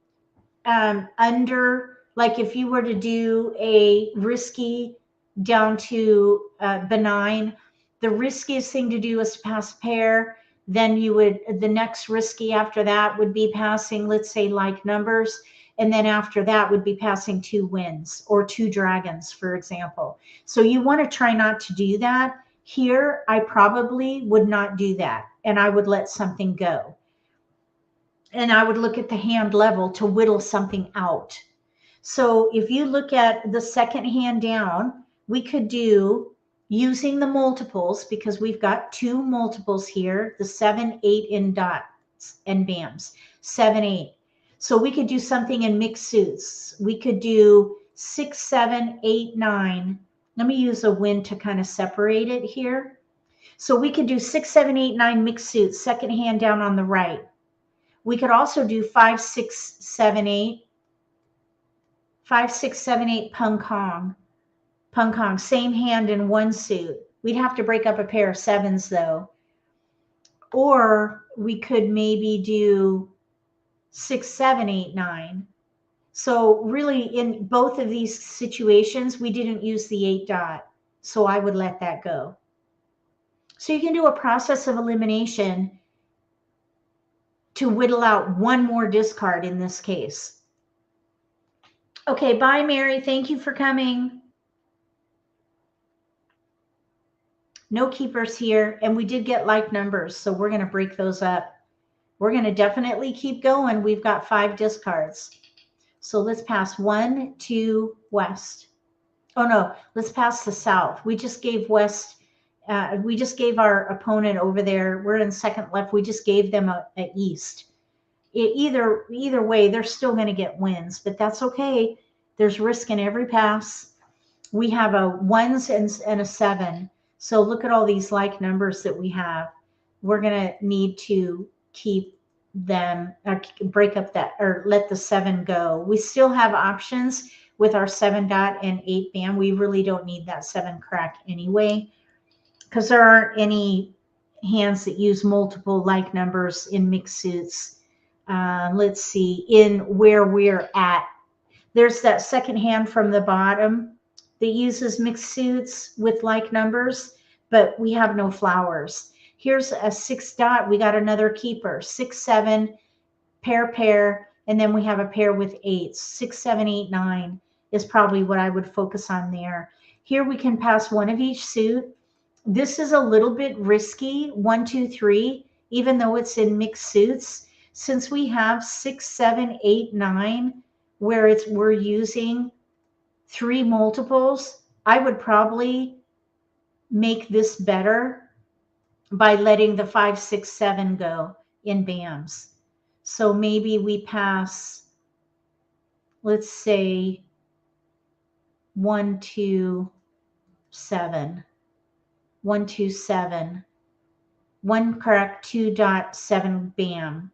under, like if you were to do a risky down to benign, the riskiest thing to do is to pass a pair. Then you would, the next risky after that would be passing, let's say, like numbers. And then after that would be passing 2 wins or 2 dragons, for example. So you want to try not to do that. Here, I probably would not do that. And I would let something go. And I would look at the hand level to whittle something out. So if you look at the second hand down, we could do using the multiples, because we've got 2 multiples here, the 7, 8 in dots and bams, 7, 8. So we could do something in mixed suits. We could do 6, 7, 8, 9. Let me use a win to kind of separate it here. So we could do 6, 7, 8, 9 mixed suits, second hand down on the right. We could also do 5, 6, 7, 8. 5, 6, 7, 8 pung kong. Pung kong, same hand in one suit. We'd have to break up a pair of 7s though. Or we could maybe do 6, 7, 8, 9. So really in both of these situations, we didn't use the 8 dot. So I would let that go. So you can do a process of elimination to whittle out one more discard in this case. Okay, bye, Mary. Thank you for coming. No keepers here, and we did get like numbers, so we're going to break those up. We're going to definitely keep going. We've got 5 discards. So let's pass 1, 2, west. Oh, no, let's pass the south. We just gave west. We just gave our opponent over there. We're in second left. We just gave them a east. Either way, they're still going to get wins, but that's okay. There's risk in every pass. We have a 1s and a 7. So look at all these like numbers that we have. We're going to need to keep them, break up that, or let the 7 go. We still have options with our 7 dot and 8 bam. We really don't need that 7 crack anyway, because there aren't any hands that use multiple like numbers in mixed suits. Let's see, in where we're at. There's that second hand from the bottom that uses mixed suits with like numbers, but we have no flowers. Here's a 6 dot. We got another keeper, 6, 7, pair, and then we have a pair with 8s. 6, 7, 8, 9 is probably what I would focus on there. Here we can pass one of each suit. This is a little bit risky, 1, 2, 3, even though it's in mixed suits. Since we have 6, 7, 8, 9, where we're using 3 multiples, I would probably make this better by letting the 5, 6, 7 go in bams. So maybe we pass, let's say 1, 2, 7, 1, 2, 7, 1 correct, 2 dot, 7 bam.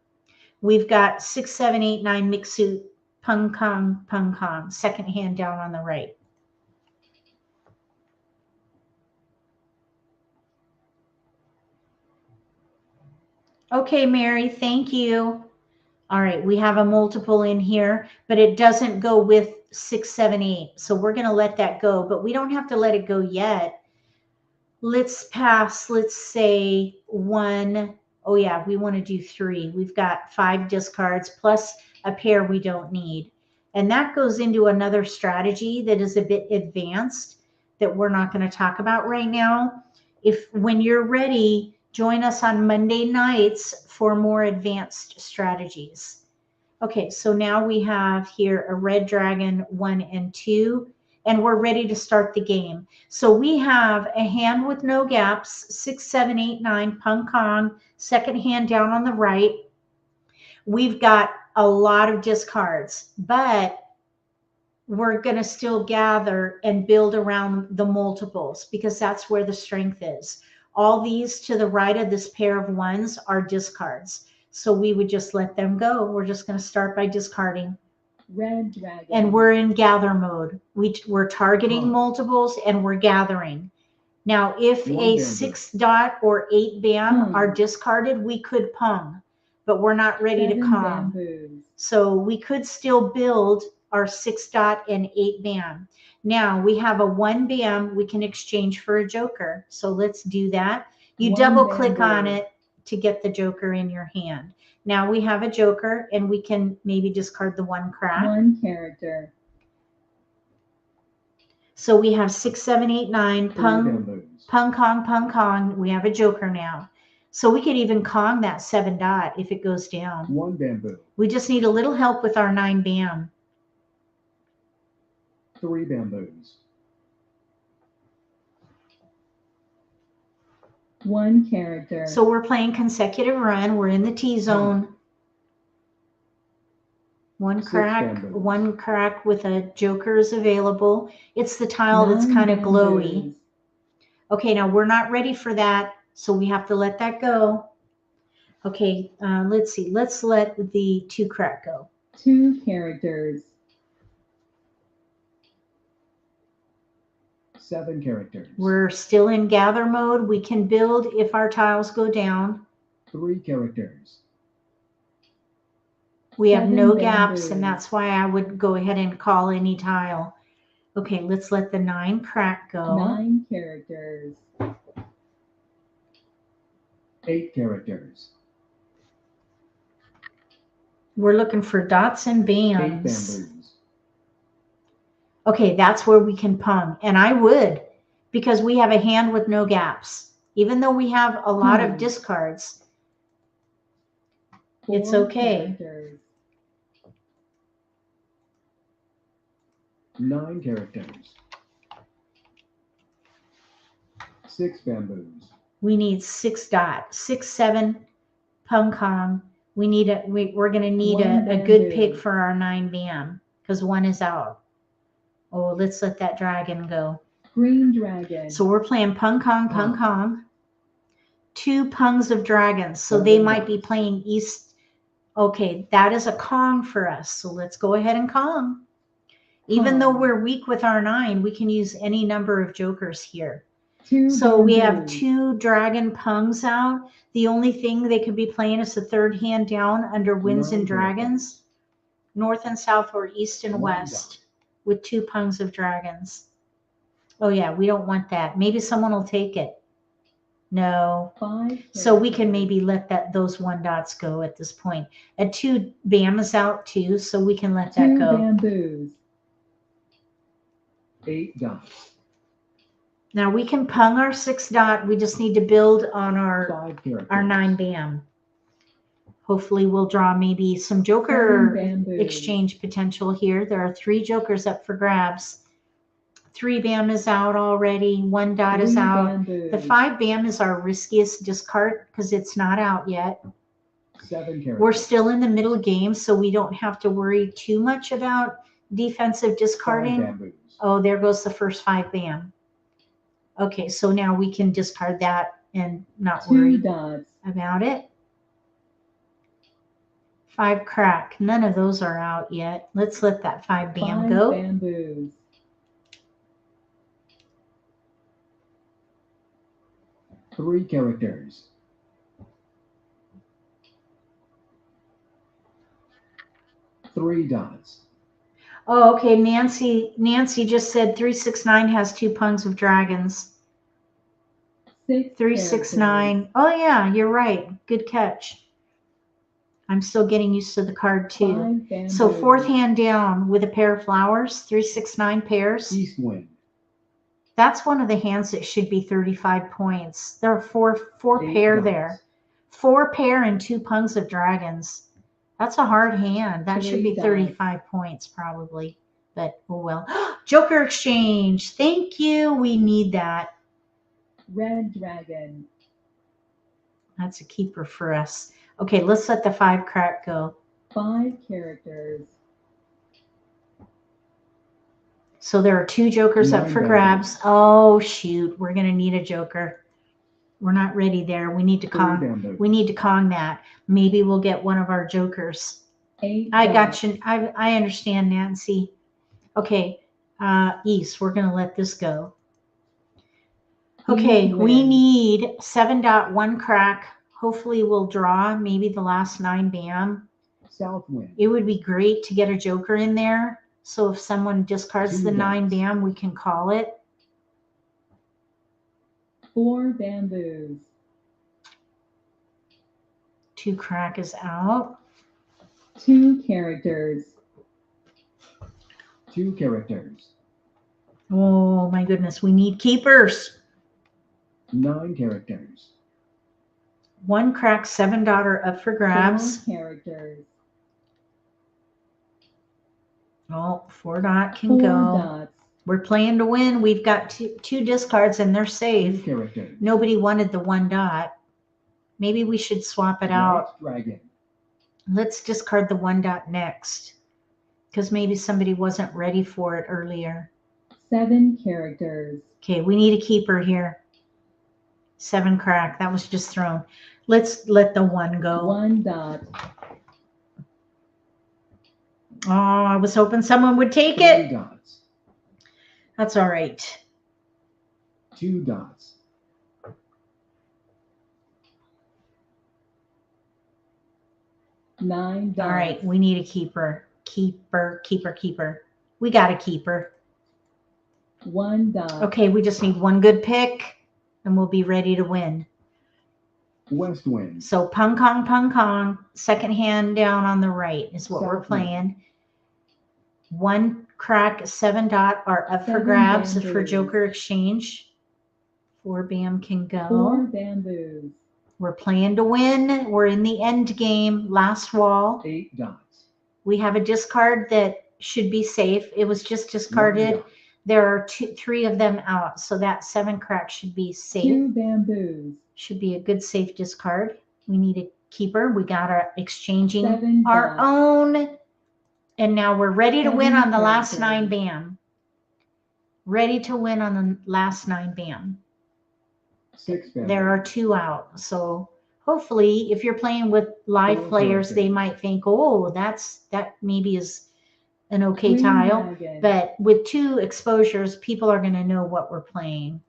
We've got 6, 7, 8, 9 mixed suit Pung Kong, Pung Kong. Second hand down on the right. Okay, Mary, thank you. All right, we have a multiple in here, but it doesn't go with 6, 7, 8. So we're going to let that go, but we don't have to let it go yet. Let's pass, let's say 1. Oh yeah, we want to do 3. We've got 5 discards plus a pair we don't need. And that goes into another strategy that is a bit advanced that we're not going to talk about right now. When you're ready, join us on Monday nights for more advanced strategies. Okay, so now we have here a red dragon 1 and 2, and we're ready to start the game. So we have a hand with no gaps, 6, 7, 8, 9, Pung Kong, second hand down on the right. We've got a lot of discards, but we're going to still gather and build around the multiples because that's where the strength is. All these to the right of this pair of 1s are discards. So we would just let them go. We're just going to start by discarding. Red dragon. And we're in gather mode. We're targeting multiples and we're gathering. Now, if a 6 dot or 8 bam are discarded, we could pung, but we're not ready to come. So we could still build our 6 dot and 8 bam. Now we have a 1 bam we can exchange for a joker. So let's do that. You double click on it to get the joker in your hand. Now we have a joker and we can maybe discard the 1 crack. 1 character. So we have 6, 7, 8, 9, pung, Pung Kong, Pung Kong. We have a joker now. So we could even Kong that 7 dot if it goes down. 1 bamboo. We just need a little help with our 9 bam. 3 bamboos. 1 character. So we're playing consecutive run. We're in the T zone. 1 crack, 1 crack with a joker is available. It's the tile that's kind of glowy. Okay, now we're not ready for that, so we have to let that go. Okay, let's see. Let's let the 2 crack go. 2 characters. 7 characters. We're still in gather mode. We can build if our tiles go down. 3 characters. We have 7 no bamboos. gaps, and that's why I would go ahead and call any tile. Okay, let's let the 9 crack go. 9 characters. 8 characters. We're looking for dots and 8 bams. bamboos. Okay, that's where we can pung. And I would, because we have a hand with no gaps. Even though we have a lot of discards, it's 4 okay. characters. 9 characters. 6 bamboos. We need 6 dot, 6, 7, Pung Kong. We need we're going to need 1 a good bamboo. pick for our 9 bam because 1 is out. Oh, let's let that dragon go. Green dragon. So we're playing Pung Kong, Pung Kong. 2 pungs of dragons. So they might be playing east. Okay, that is a Kong for us. So let's go ahead and Kong. Even though we're weak with our 9, we can use any number of jokers here. 2 So we have bamboos. 2 dragon pungs out. The only thing they could be playing is the 3rd hand down under winds and dragons. North and south or east and west with 2 pungs of dragons. Oh yeah, we don't want that. Maybe someone will take it. No. 5 So we can characters. maybe let those 1 dots go at this point. A 2 bam is out too, so we can let that 2 go. bamboos. 8 dots. Now we can pung our 6 dot. We just need to build on 5 characters. our 9 bam. Hopefully we'll draw maybe some 7 joker bamboos. exchange potential here. There are 3 jokers up for grabs. 3 bam is out already. 1 dot is 3 out. bamboos. The 5 bam is our riskiest discard because it's not out yet. 7 characters. We're still in the middle game, so we don't have to worry too much about defensive 5 discarding. bamboos. Oh, there goes the first 5 bam. Okay, so now we can discard that and not 2 worry dots. about it. 5 crack. None of those are out yet. Let's let that 5 bam 5 go. bamboos. 3 characters. 3 dots. Oh, okay. Nancy just said 369 has 2 pungs of dragons. 6 369. Oh yeah, you're right. Good catch. I'm still getting used to the card too. 5 bamboos. So 4th hand down with a pair of flowers. 369 pairs. East wind. That's one of the hands that should be 35 points. There are four 8 pair dots. there. 4 pair and 2 pungs of dragons. That's a hard hand. That should be 3 dots. 35 points probably. But oh well. Joker exchange. Thank you. We need that. Red dragon. That's a keeper for us. Okay, let's let the 5 crack go. 5 characters. So there are 2 jokers up 9 for bamboos. grabs. Oh shoot, we're gonna need a joker. We're not ready there. We need to 3 Kong. bamboos. We need to Kong that. Maybe we'll get one of our jokers. 8 I got dots. you. I understand, Nancy. Okay, East. We're gonna let this go. Okay, East we wind. need 7 dot 1 crack. Hopefully we'll draw maybe the last 9 bam. South wind. It would be great to get a joker in there. So if someone discards 2 the 9 dots. bam, we can call it. 4 bamboos. 2 crack is out. 2 characters. 2 characters. Oh my goodness, we need keepers. 9 characters. 1 crack, 7 dot are up for grabs. 4 characters. Oh, 4 dot can 4 go. dots. We're playing to win. We've got two discards and they're 2 safe. characters. Nobody wanted the 1 dot. Maybe we should swap it out. White dragon. Let's discard the 1 dot next because maybe somebody wasn't ready for it earlier. 7 characters. Okay, we need a keeper here. 7 crack. That was just thrown. Let's let the 1 go. 1 dot. Oh, I was hoping someone would take 3 it. dots. That's all right. 2 dots. 9 dots. All right, we need a keeper. Keeper. We got a keeper. 1 dot. Okay, we just need 1 good pick and we'll be ready to win. West wind. So pung kong. Second hand down on the right is what we're South wind. playing. 1 crack, 7 dot are up for 7 grabs for bamboos. joker exchange. 4 bam can 4 go. bamboos. We're playing to win. We're in the end game. Last wall. 8 dots. We have a discard that should be safe. It was just 1 discarded. dot. There are 3 of them out. So that 7 crack should be safe. 2 bamboos. Should be a good safe discard. We need a keeper. We got our exchanging 7 our dots. own. And now we're ready to win 7 on the last characters. 9 bam. Ready to win on the last 9 bam. 6 bamboos. There are 2 out. So hopefully if you're playing with live 4 players, they characters. might think, oh, that maybe is an okay Green tile. dragon. But with 2 exposures, people are going to know what we're playing.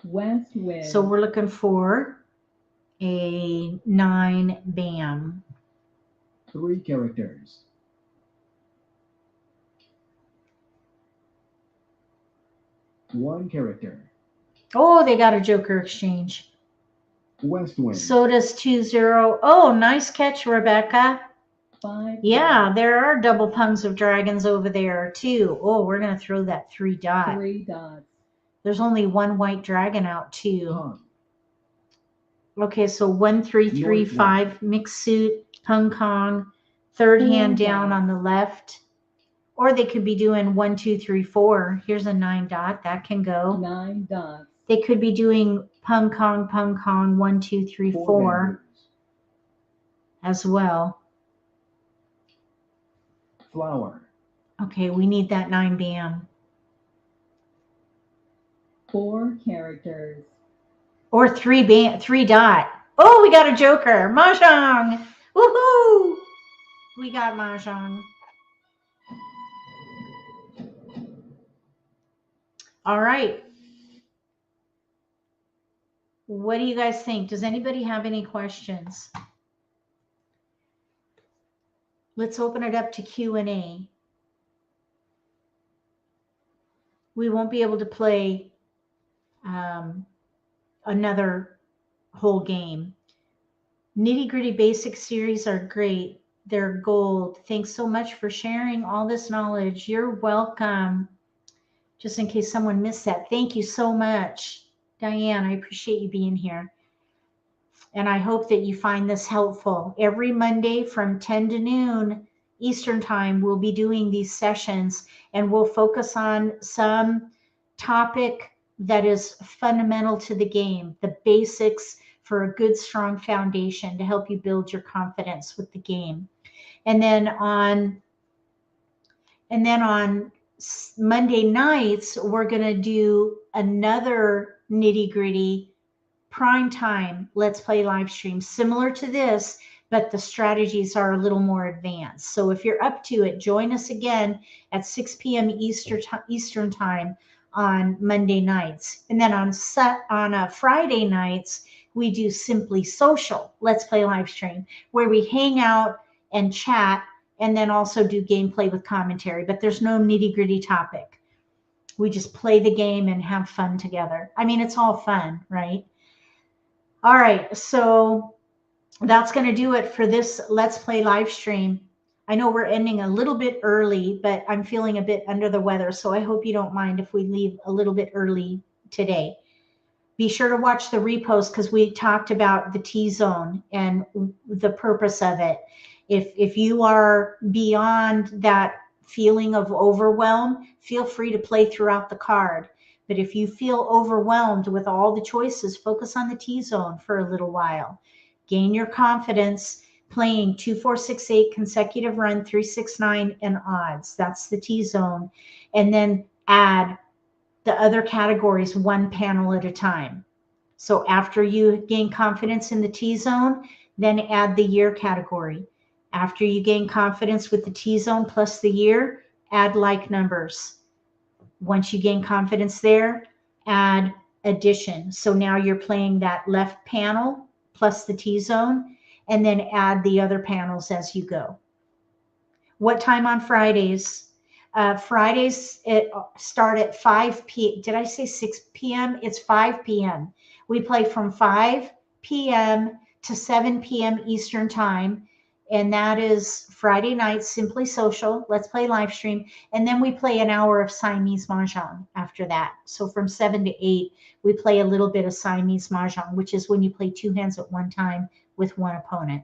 West wind. So we're looking for a 9 bam. 3 characters. 1 character. Oh, they got a joker exchange. West wind. So does 2-0. Oh, nice catch, Rebecca. 5 Yeah, there are double pungs of dragons over there too. Oh, we're going to throw that 3 dot. 3 dots. There's only 1 white dragon out too. Kong. Okay, so 1, 3, 3, North 5, mixed suit, Hong Kong, third 4 hand down dots. on the left. Or they could be doing 1, 2, 3, 4. Here's a 9 dot. That can go. 9 dots. They could be doing pung kong, 1, 2, 3, 4 4 bamboos. as well. Flower. Okay, we need that 9 bam. 4 characters. Or 3 dot. Oh, we got a joker. Mahjong. Woohoo! We got Mahjong. All right. What do you guys think? Does anybody have any questions? Let's open it up to Q&A. We won't be able to play another whole game. Nitty-Gritty Basic series are great. They're gold. Thanks so much for sharing all this knowledge. You're welcome. Just in case someone missed that, thank you so much, Diane. I appreciate you being here. And I hope that you find this helpful. Every Monday from 10 to noon Eastern Time, we'll be doing these sessions, and we'll focus on some topic that is fundamental to the game, the basics for a good, strong foundation to help you build your confidence with the game. And then on Monday nights, we're going to do another Nitty-Gritty prime time Let's Play live stream, similar to this, but the strategies are a little more advanced. So if you're up to it, join us again at 6 p.m. Eastern Time on Monday nights. And then on Friday nights, we do Simply Social Let's Play live stream, where we hang out and chat, and then also do gameplay with commentary. But there's no nitty-gritty topic. We just play the game and have fun together. I mean, it's all fun, right? All right, so that's going to do it for this Let's Play live stream. I know we're ending a little bit early, but I'm feeling a bit under the weather, so I hope you don't mind if we leave a little bit early today. Be sure to watch the repost, because we talked about the T-zone and the purpose of it. If you are beyond that feeling of overwhelm, feel free to play throughout the card. But if you feel overwhelmed with all the choices, focus on the T-zone for a little while. Gain your confidence playing 2, 4, 6, 8 consecutive run, 3, 6, 9 and odds. That's the T-zone. And then add the other categories one panel at a time. So after you gain confidence in the T-zone, then add the year category. After you gain confidence with the T-zone plus the year, add like numbers. Once you gain confidence there, add addition. So now you're playing that left panel plus the T-zone, and then add the other panels as you go. What time on Fridays? Fridays start at 5 p.m. Did I say 6 p.m.? It's 5 p.m. We play from 5 p.m. to 7 p.m. Eastern Time. And that is Friday night, Simply Social, Let's Play live stream. And then we play an hour of Siamese Mahjong after that. So from 7 to 8, we play a little bit of Siamese Mahjong, which is when you play 2 hands at one time with one opponent.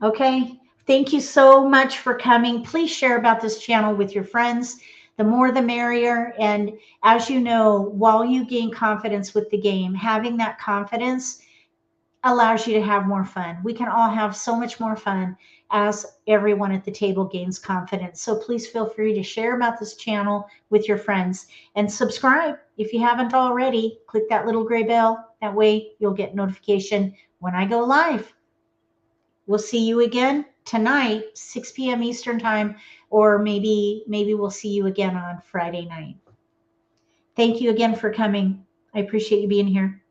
Okay, thank you so much for coming. Please share about this channel with your friends. The more the merrier. And as you know, while you gain confidence with the game, having that confidence allows you to have more fun. We can all have so much more fun as everyone at the table gains confidence. So please feel free to share about this channel with your friends, and subscribe if you haven't already. Click that little gray bell. That way you'll get notification when I go live. We'll see you again tonight, 6 p.m. Eastern Time, or maybe we'll see you again on Friday night. Thank you again for coming. I appreciate you being here.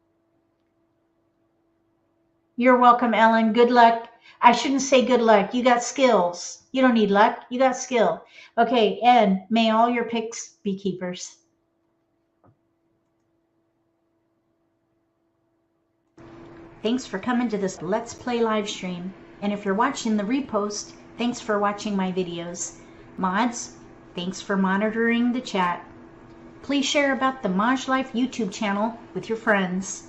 You're welcome, Ellen. Good luck. I shouldn't say good luck. You got skills. You don't need luck. You got skill. Okay, and may all your picks be keepers. Thanks for coming to this Let's Play live stream. And if you're watching the repost, thanks for watching my videos. Mods, thanks for monitoring the chat. Please share about the MAHJLIFE YouTube channel with your friends.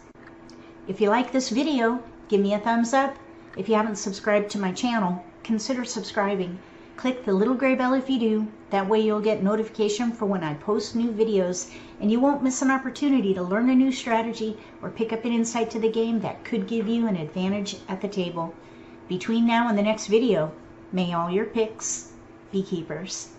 If you like this video, give me a thumbs up. If you haven't subscribed to my channel, consider subscribing. Click the little gray bell if you do. That way you'll get notification for when I post new videos, and you won't miss an opportunity to learn a new strategy or pick up an insight to the game that could give you an advantage at the table. Between now and the next video, may all your picks be keepers.